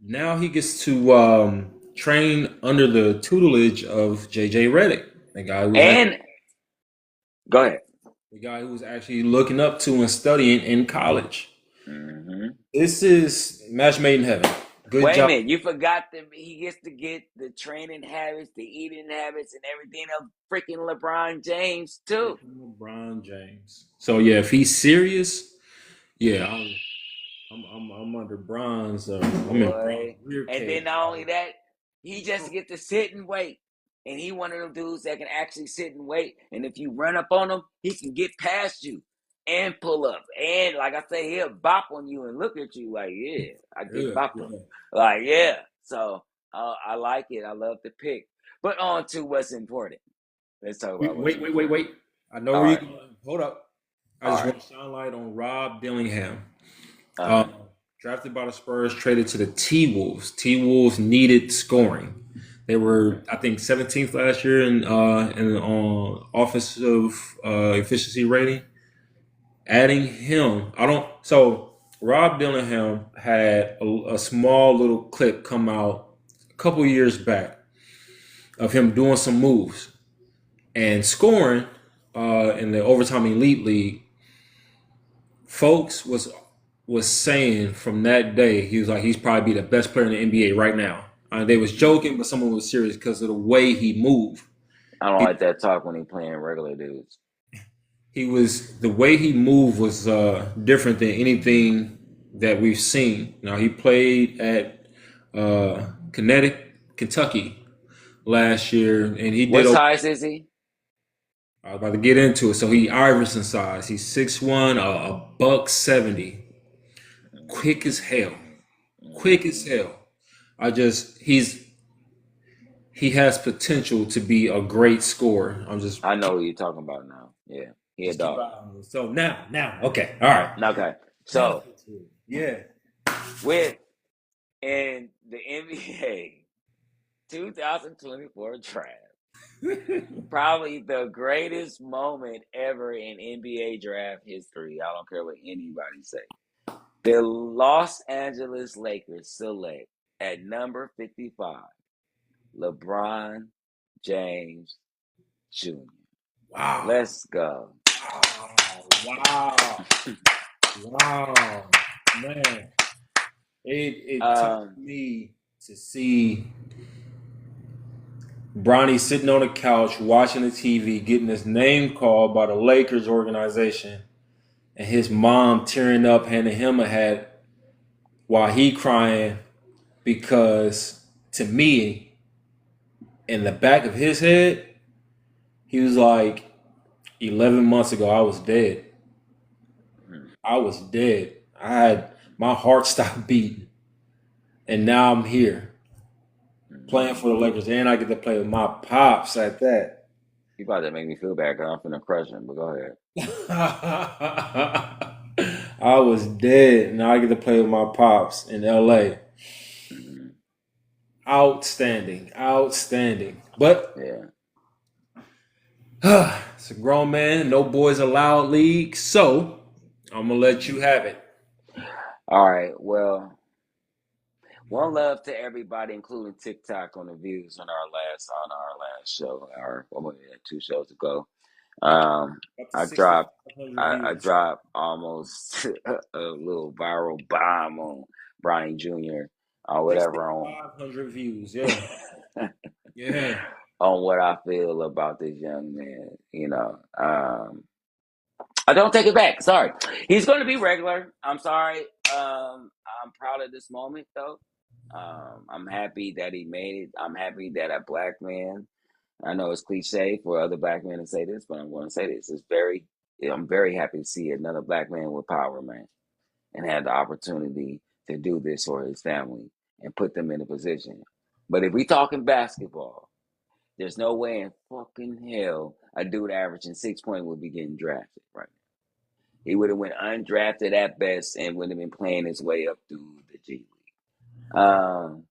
now he gets to train under the tutelage of JJ Reddick, And go ahead. the guy who was actually looking up to and studying in college. Mm-hmm. This is match made in heaven. Good Wait a job, minute, you forgot that he gets to get the training habits, the eating habits, and everything of freaking LeBron James too. LeBron James. So yeah, if he's serious, yeah, I'm under Bron's. I'm in Bron's Boy. rear And then cage. not only that, he just get to sit and wait. And he one of them dudes that can actually sit and wait. And if you run up on him, he can get past you and pull up. And like I say, he'll bop on you and look at you like, yeah, I just Yeah, bopped him. yeah. Like, yeah. So I like it. I love the pick. But on to what's important. Let's talk about what's important. Wait. I know All where you're right. going. Hold up. I All just right. want to shine light on Rob Dillingham. Uh-huh. Drafted by the Spurs, traded to the T Wolves. T Wolves needed scoring. They were, I think, 17th last year in offensive efficiency rating. Adding him, I don't. So Rob Dillingham had a small little clip come out a couple years back of him doing some moves and scoring in the overtime elite league. Folks was saying from that day he was like he's probably the best player in the NBA right now. They was joking, but someone was serious because of the way he moved. I don't He, like that talk when he playing regular dudes. he was the way he moved was different than anything that we've seen. Now he played at Kentucky last year, and he did. What size is he? I was about to get into it. So he Iverson size. He's 6'1", a buck 70, quick as hell. Quick as hell. He's he has potential to be a great scorer. I'm just I know who you're talking about now. Yeah, he a keep an dog. eye on him. So now, okay, all right. Okay, Now so let's get to it. Yeah. with in the NBA 2024 draft, probably the greatest moment ever in NBA draft history. I don't care what anybody say. The Los Angeles Lakers select at number 55 LeBron James Jr. Wow. Let's go. Wow. Wow. Man. It touched Um, me to see Bronny sitting on the couch watching the TV, getting his name called by the Lakers organization, and his mom tearing up, handing him a hat while he crying because to me, in the back of his head, he was like, 11 months ago, I was dead. I was dead. I had my heart stopped beating, and now I'm here playing for the Lakers, and I get to play with my pops at that. you about to make me feel bad because I'm finna crush him, but go ahead. I was dead. Now I get to play with my pops in LA. Mm-hmm. Outstanding. Outstanding. But Yeah. it's a grown man, no boys allowed league. So I'm gonna let you have it. All right. Well, one love to everybody, including TikTok, on the views on our last show, or what was it, 2 shows ago. Up to I dropped 6,500 I views. dropped almost a little viral bomb on Bronny Jr. or whatever on 6,500 views. Yeah. Yeah. on what I feel about this young man. I don't take it back. Sorry, he's going to be regular. I'm sorry. I'm proud of this moment though. I'm happy that he made it. I'm happy that a black man. I know it's cliche for other black men to say this, but I'm going to say this. I'm very happy to see another black man with power, man, and have the opportunity to do this for his family and put them in a position. But if we talking basketball, there's no way in fucking hell a dude averaging 6 points would be getting drafted right now. He would have went undrafted at best and would have been playing his way up through the G League.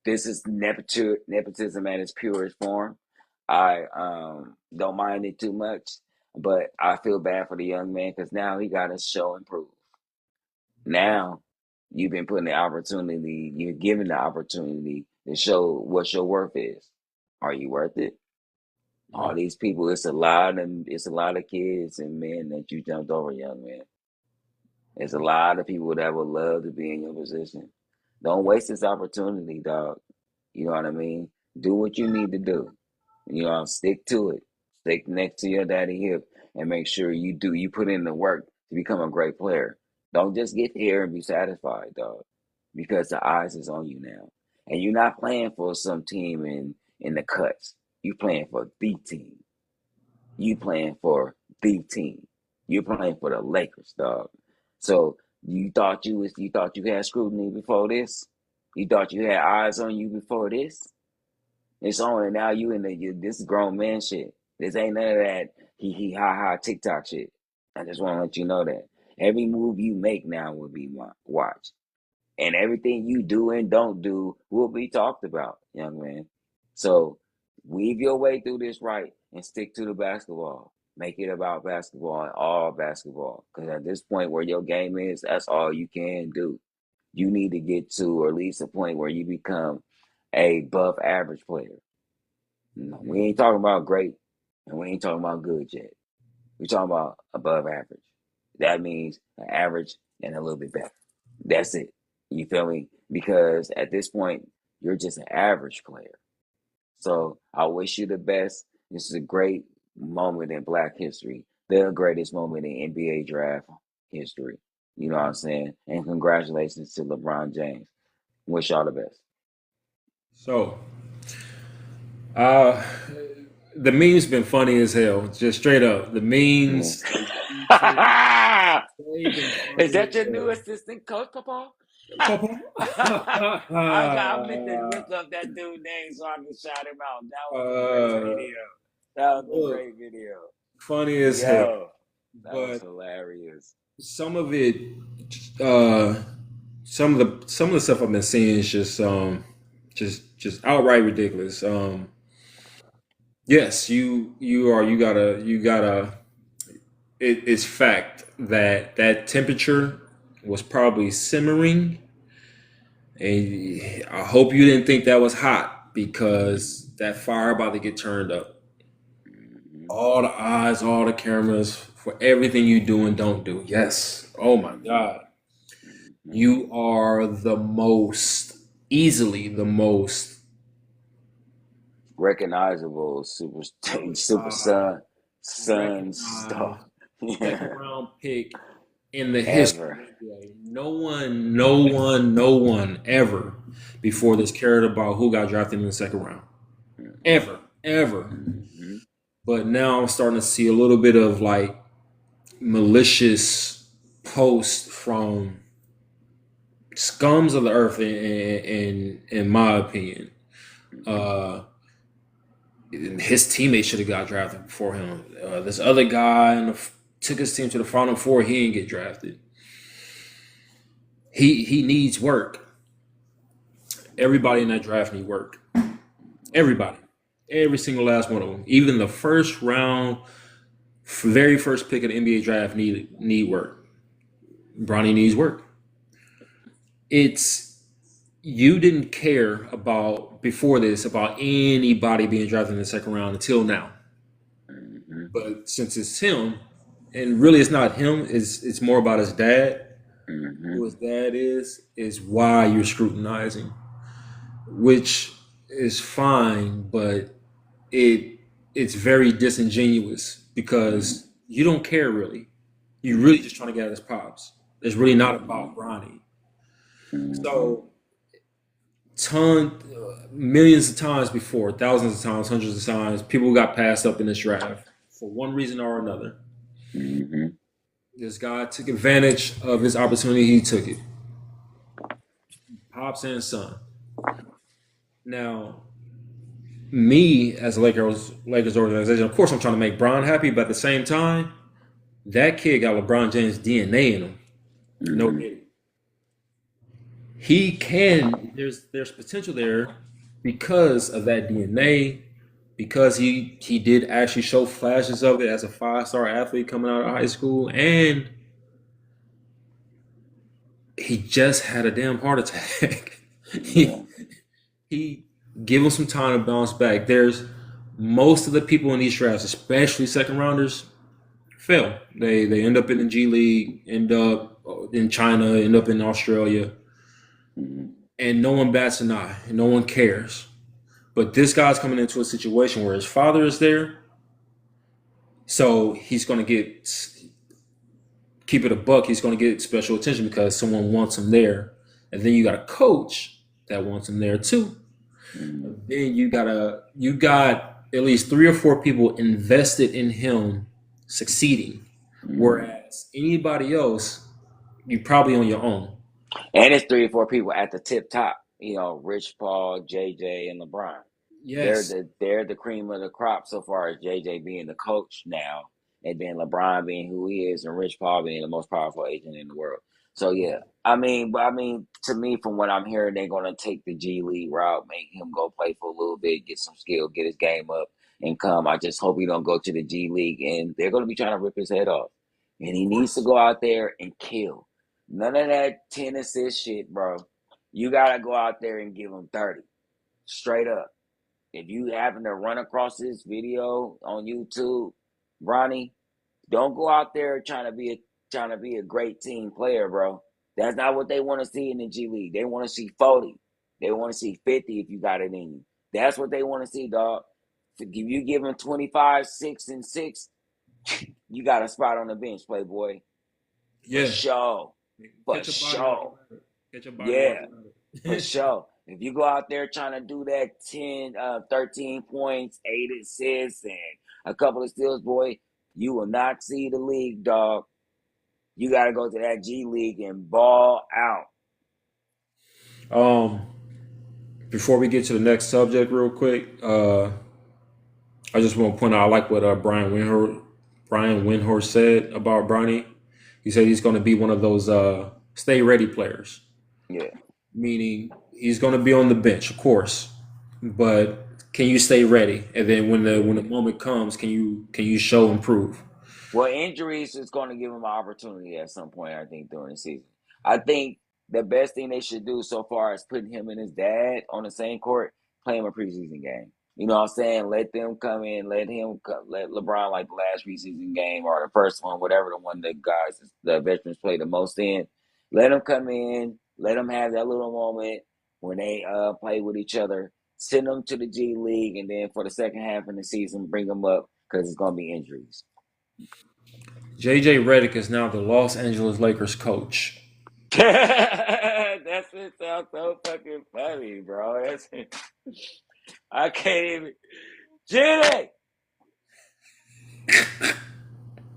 This is nepotism at its purest form. I don't mind it too much, but I feel bad for the young man because now he got to show and prove. Now you've been putting the opportunity, you're given the opportunity to show what your worth is. Are you worth it? All Mm. these people, it's a lot of kids and men that you jumped over, young man. There's a lot of people that would love to be in your position. Don't waste this opportunity, dog. You know what I mean? Do what you need to do. Stick to it. Stick next to your daddy hip and make sure you put in the work to become a great player. Don't just get here and be satisfied, dog. Because the eyes is on you now. And you're not playing for some team in the cuts. You're playing for the team. You playing for the team. You're playing for the Lakers, dog. So you thought you had scrutiny before this? You thought you had eyes on you before this? It's on, and now this is grown man shit. This ain't none of that he ha ha TikTok shit. I just want to let you know that every move you make now will be watched, and everything you do and don't do will be talked about, young man. So weave your way through this right and stick to the basketball. Make it about basketball and all basketball. Because at this point where your game is, that's all you can do. You need to get to or at least a point where you become a above average player. No, we ain't talking about great and we ain't talking about good yet. We're talking about above average. That means an average and a little bit better. That's it. You feel me? Because at this point, you're just an average player. So I wish you the best. This is a great moment in Black history, the greatest moment in NBA draft history. You know what I'm saying? And congratulations to LeBron James. Wish y'all the best. So uh the meme's been funny as hell. Just straight up. The memes, Yeah. they've been Is funny that as your new hell. assistant coach, Papa? Papa. I meant to look up that dude's name so I can shout him out. That was a great video. That was a Look, great video. funny as heck. Yo, that was But hilarious. some of it, uh, some of the stuff I've been seeing is just outright ridiculous. Yes, you gotta. It's fact that that temperature was probably simmering, and I hope you didn't think that was hot because that fire about to get turned up. Hmm. All the eyes, all the cameras for everything you do and don't do. Yes. Oh my Hmm. God. Hmm. You are the most, easily the most Recognizable super super recognized, son recognized star. second Yeah, round pick in the history ever. of the NBA. No one ever before this cared about who got drafted in the second round. Ever, ever. Hmm. But now I'm starting to see a little bit of like malicious posts from scums of the earth, in my opinion. Uh, his teammates should have got drafted before him. This other guy took his team to the Final Four. He didn't get drafted. He needs work. Everybody in that draft need work. Everybody, every single last one of them. Even the first round, very first pick of the NBA draft need work. Bronny needs work. It's you didn't care about before this about anybody being drafted in the second round until now. Hmm. But since it's him, and really it's not him, it's more about his dad. Hmm. Who his dad is why you're scrutinizing, which is fine, but it it's very disingenuous because you don't care really. You're really just trying to get at his pops. It's really not about Ronnie. Hmm. So millions of times before, thousands of times, hundreds of times, people got passed up in this draft for one reason or another. Hmm. This guy took advantage of his opportunity. He took it. Pops and son. Now, me as a Lakers organization, of course, I'm trying to make Bron happy, but at the same time, that kid got LeBron James DNA in him. No Hmm. kidding. He can. There's potential there because of that DNA. Because he did actually show flashes of it as a 5-star athlete coming out of high school, and he just had a damn heart attack. Yeah. he he give him some time to bounce back. There's most of the people in these drafts, especially second rounders, fail. They end up in the G League, end up in China, end up in Australia, Hmm. and no one bats an eye, and no one cares. But this guy's coming into a situation where his father is there, so he's going to keep it a buck. He's going to get special attention because someone wants him there, and then you got a coach that wants him there too. Hmm. Then you got at least 3 or 4 people invested in him succeeding, Hmm. whereas anybody else, you probably on your own. And it's three or four people at the tip top. Rich Paul, JJ, and LeBron. They're Yes, the cream of the crop so far as JJ being the coach now, and then LeBron being who he is, and Rich Paul being the most powerful agent in the world. So yeah, to me, from what I'm hearing, they're gonna take the G League route, make him go play for a little bit, get some skill, get his game up, and come. I just hope he don't go to the G League, and they're gonna be trying to rip his head off, and he of needs to course. go out there and kill. None of that 10 assist shit, bro. You gotta go out there and give him 30 straight up. If you happen to run across this video on YouTube, Ronnie, don't go out there trying to be a great team player, bro. That's not what they want to see in the G League. They want to see 40. They want to see 50 if you got it in you. That's what they want to see, dog. If you give them 25, 6, and 6, you got a spot on the bench, Playboy. For Yeah, sure. For catch your body while sure. you at it. Catch your body while Yeah. you For at it. sure. If you go out there trying to do that 10, 13 points, 8 assists, and a couple of steals, boy, you will not see the league, dog. You got to go to that G League and ball out. before we get to the next subject, real quick, I just want to point out I like what Brian Windhorst said about Bronny. He said he's going to be one of those stay ready players, Yeah. meaning he's going to be on the bench, of course, but can you stay ready? And then when the moment comes, can you show and prove? Well, injuries is going to give him an opportunity at some point, I think, during the season. I think the best thing they should do so far is putting him and his dad on the same court, play him a preseason game. You know what I'm saying? Let them come in, let LeBron like the last preseason game or the first one, whatever the one that the veterans play the most in. Let them come in, let them have that little moment when they play with each other. Send them to the G League, and then for the second half of the season, bring them up because it's going to be injuries. JJ Reddick is now the Los Angeles Lakers coach. That's what sounds so fucking funny, bro. I can't even. Jimmy,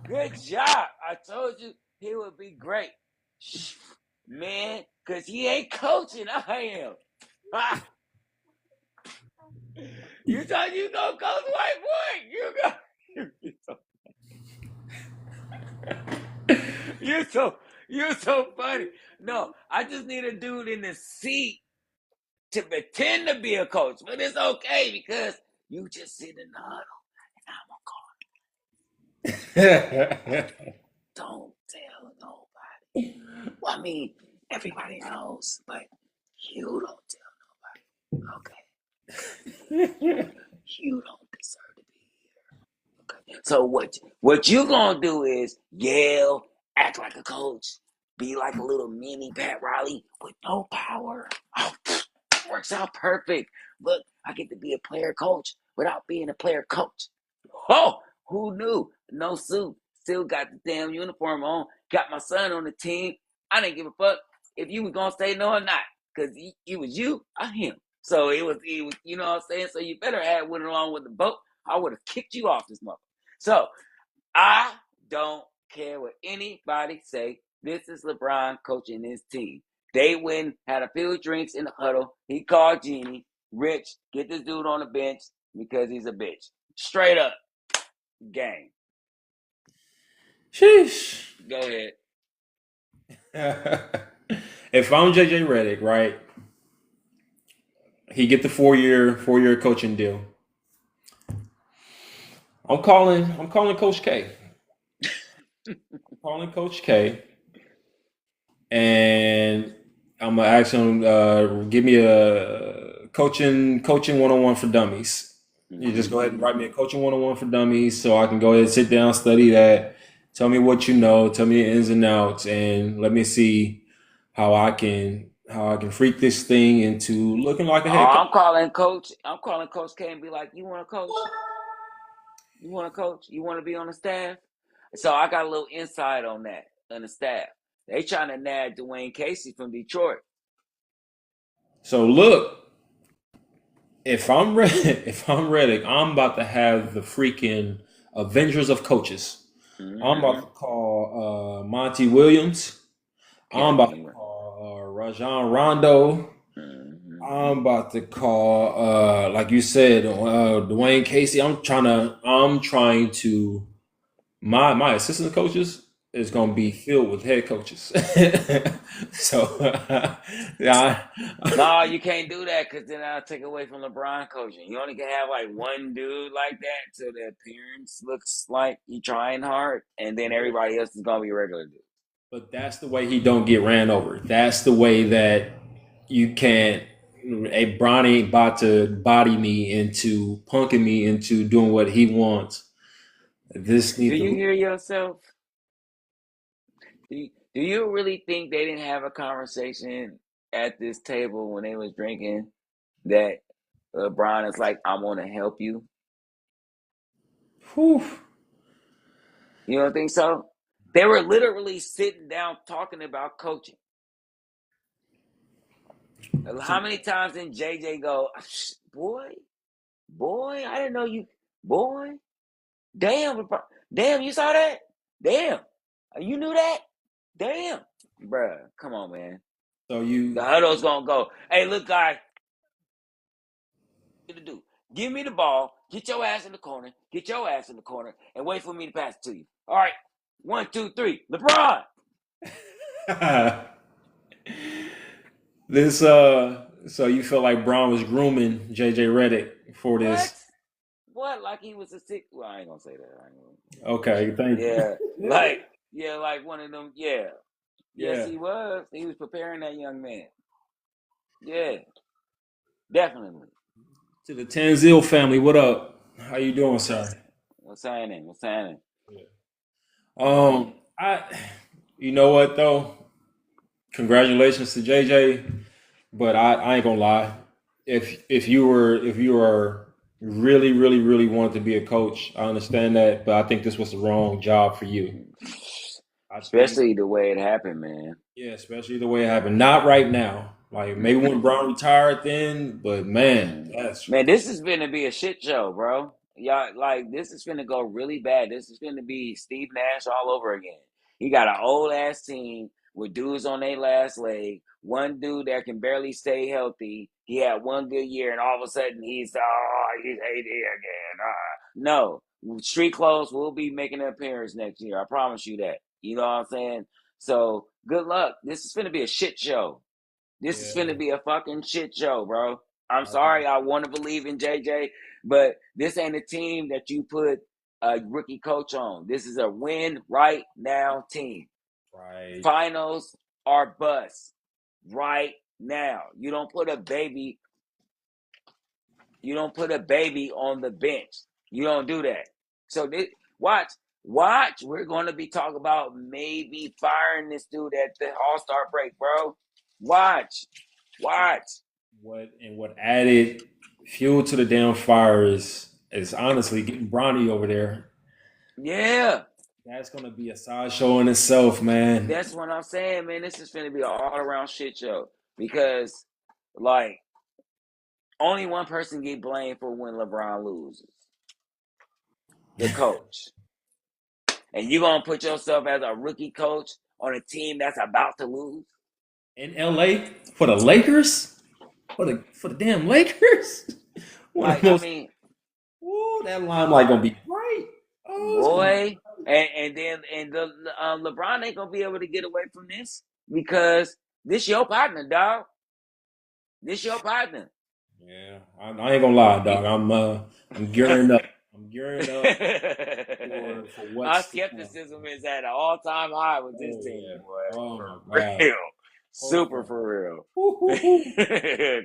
good job. I told you he would be great, man. Cause he ain't coaching. I am. Ha! You thought you gonna coach white boy? You're so funny. No, I just need a dude in the seat to pretend to be a coach, but it's okay because you just sit in the huddle and I'm gonna call. Don't tell nobody. Well, I mean, everybody knows, but you don't tell nobody. Okay, you don't deserve to be here. Okay. So what you gonna do is yell, act like a coach, be like a little mini Pat Riley with no power. Oh, works out perfect. Look, I get to be a player coach without being a player coach. Oh, who knew? No suit. Still got the damn uniform on. Got my son on the team. I didn't give a fuck if you was gonna say no or not. Cause it was you, I him. So it was, you know what I'm saying? So you better have went along with the boat. I would have kicked you off this mother. So I don't care what anybody say. This is LeBron coaching his team. They went, had a few drinks in the huddle. He called Jeannie, Rich, get this dude on the bench because he's a bitch. Straight up. Game. Sheesh. Go ahead. If I'm JJ Reddick, right, he get the four year coaching deal. I'm calling Coach K. I'm calling Coach K, and I'm gonna ask him give me a coaching 101 for dummies. You just go ahead and write me a coaching 101 for dummies, so I can go ahead and sit down, study that. Tell me what you know. Tell me the ins and outs, and let me see how I can freak this thing into looking like a head coach. I'm calling Coach K and be like, you want to coach? You want to coach? You want to be on the staff? So I got a little insight on that, on the staff. They trying to nab Dwayne Casey from Detroit. So look, if I'm Reddick, I'm about to have the freaking Avengers of coaches. I'm about to call Monty Williams. I'm about to call Rajon Rondo. I'm about to call, like you said, Dwayne Casey. I'm trying to. My assistant coaches is going to be filled with head coaches. So, yeah. No, you can't do that because then I'll take away from LeBron coaching. You only can have like one dude like that so the appearance looks like you trying hard, and then everybody else is gonna be regular dudes. But that's the way he don't get ran over. That's the way that you can't. A Bronny about to body me into punking me into doing what he wants. This Do needs you to. hear yourself? Do you really think they didn't have a conversation at this table when they was drinking that LeBron is like, I want to help you? Whew. You don't think so? They were literally sitting down talking about coaching. How many times did JJ go, boy, I didn't know you, boy, damn, you saw that? Damn, you knew that? Damn, bruh, come on, man. So The huddle's gonna go, hey, look, guy, you to do. Give me the ball, get your ass in the corner, and wait for me to pass it to you. All right, 1, 2, 3, LeBron. This so you feel like Braun was grooming JJ Reddick for What? this? What? Like he was a sick? Well, I ain't gonna say that. I ain't Okay, thank gonna, you. like one of them. Yeah, yes, Yeah. he was. He was preparing that young man. Yeah, definitely. To the Tanzil family, what up? How you doing, sir? What's happening? What's happening? I, you know what though? Congratulations to JJ, but I ain't gonna lie. If you were really wanted to be a coach, I understand that, but I think this was the wrong job for you. I think, Especially the way it happened, man. yeah, especially the way it happened. Not right now. Like maybe when Brown retired, then, but man, that's Man, this is gonna be a shit show, bro. Y'all, like, this is gonna go really bad. This is gonna be Steve Nash all over again. He got an old ass team with dudes on their last leg. One dude that can barely stay healthy. He had one good year, and all of a sudden he's AD again. No, Street Clothes will be making an appearance next year. I promise you that. You know what I'm saying? So good luck. This is gonna be a shit show. This is yeah. finna be a fucking shit show, bro. I'm I agree. sorry, I want to believe in JJ, but this ain't a team that you put a rookie coach on. This is a win right now team. Right. Finals are bust right now. You don't put a baby on the bench. You don't do that. So watch. We're going to be talking about maybe firing this dude at the All-Star break, bro. Watch. What added fuel to the damn fire is honestly getting Bronny over there. Yeah. That's gonna be a sideshow in itself, man. That's what I'm saying, man. This is going to be an all-around shit show because, like, only one person get blamed for when LeBron loses. The coach. And you going to put yourself as a rookie coach on a team that's about to lose? In LA for the Lakers, for the damn Lakers, one of Like, the I most. mean, Whoa, that limelight gonna be bright. Oh, it's gonna be. boy. And then LeBron ain't going to be able to get away from this because this your partner, dog. This your partner. Yeah, I ain't gonna lie, dog. I'm gearing up. I'm gearing up for Our what's to come. skepticism is at an all-time high with this Oh team, yeah. boy. Oh For my God. real. Oh Super my. for real. Woo, woo, woo.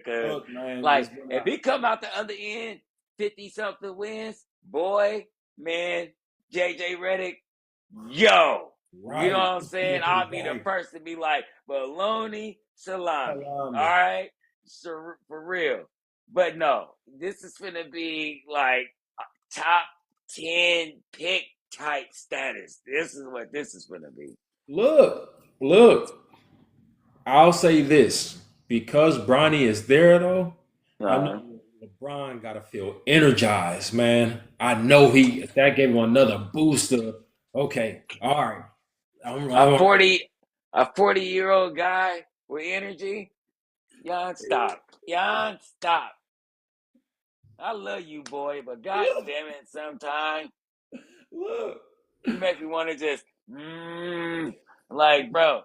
Cause Look, man, like it's been if he come out the other end 50-something wins, boy, man, JJ Reddick, yo. You know what right. I'm saying? I'll be the Right. first to be like, baloney salami. All Salami. right? So, for real. But no, this is gonna be like top 10 pick type status. This is what this is gonna be. Look. I'll say this because Bronny is there though. I Uh, know LeBron got to feel energized, man. I know that gave him another booster. Okay, all right. a I'm 40 a 40-year-old guy with energy. Yon, stop. I love you, boy, but god damn it, sometime look. you make me want to just like, bro,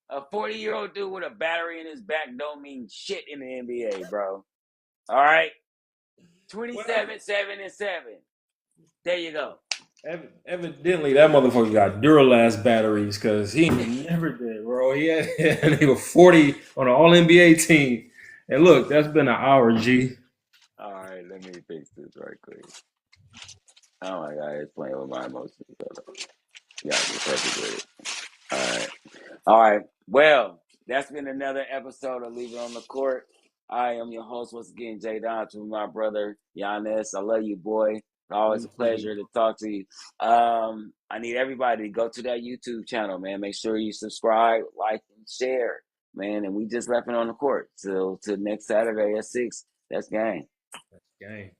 a 40-year-old dude with a battery in his back don't mean shit in the NBA, bro. All right? Well, 27, 7, and 7. There you go. evidently that motherfucker got Duralast batteries because he never did, bro. He was 40 on an All NBA team. And look, that's been an hour, G. All right, let me fix this right quick. Oh my god, it's playing with my emotions. Yeah, just perfect with it. All right. All right. Well, that's been another episode of Leave It on the Court. I am your host once again, Jay Don, to my brother Giannis. I love you, boy. Always a pleasure to talk to you. I need everybody to go to that YouTube channel, man. Make sure you subscribe, like, and share, man. And we just left it on the court till next Saturday at 6. That's game. Game.